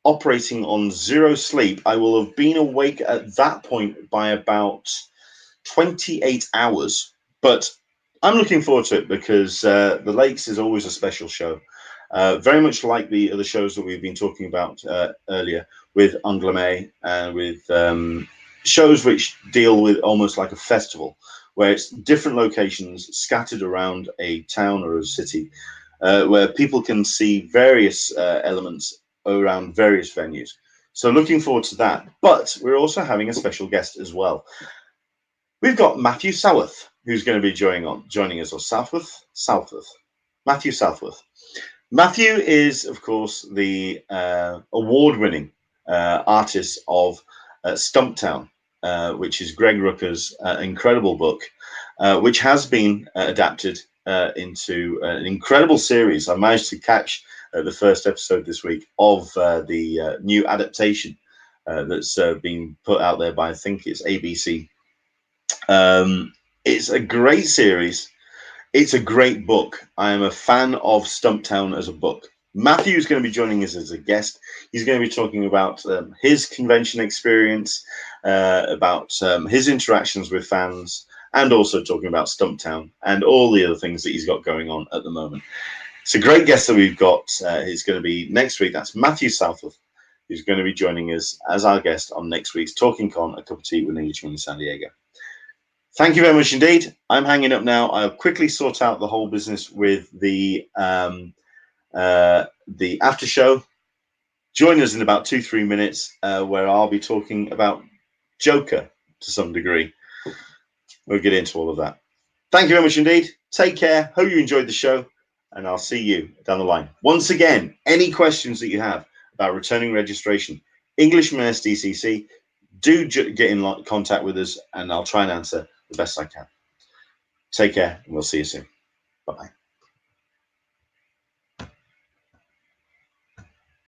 operating on zero sleep. I will have been awake at that point by about 28 hours, but I'm looking forward to it because the Lakes is always a special show. Very much like the other shows that we've been talking about earlier with Anglais and with shows which deal with almost like a festival, where it's different locations scattered around a town or a city, where people can see various elements around various venues. So looking forward to that. But we're also having a special guest as well. We've got Matthew Southworth, who's going to be joining us, or Southworth. Matthew Southworth. Matthew is, of course, the award-winning artist of Stumptown, which is Greg Rucka's incredible book, which has been adapted into an incredible series. I managed to catch the first episode this week of the new adaptation that's been put out there by, I think it's ABC. It's a great series. It's a great book. I am a fan of Stumptown as a book. Matthew is going to be joining us as a guest. He's going to be talking about his convention experience, about his interactions with fans, and also talking about Stumptown and all the other things that he's got going on at the moment. It's a great guest that we've got. He's going to be next week. That's Matthew Southworth, who's going to be joining us as our guest on next week's Talkin Con, a cup of tea with Englishman in San Diego. Thank you very much indeed. I'm hanging up now. I'll quickly sort out the whole business with the after show. Join us in about 2-3 minutes, where I'll be talking about Joker to some degree. We'll get into all of that. Thank you very much indeed. Take care. Hope you enjoyed the show, and I'll see you down the line. Once again, any questions that you have about returning registration, Englishman SDCC, do get in contact with us, and I'll try and answer the best I can. Take care, and we'll see you soon. Bye-bye.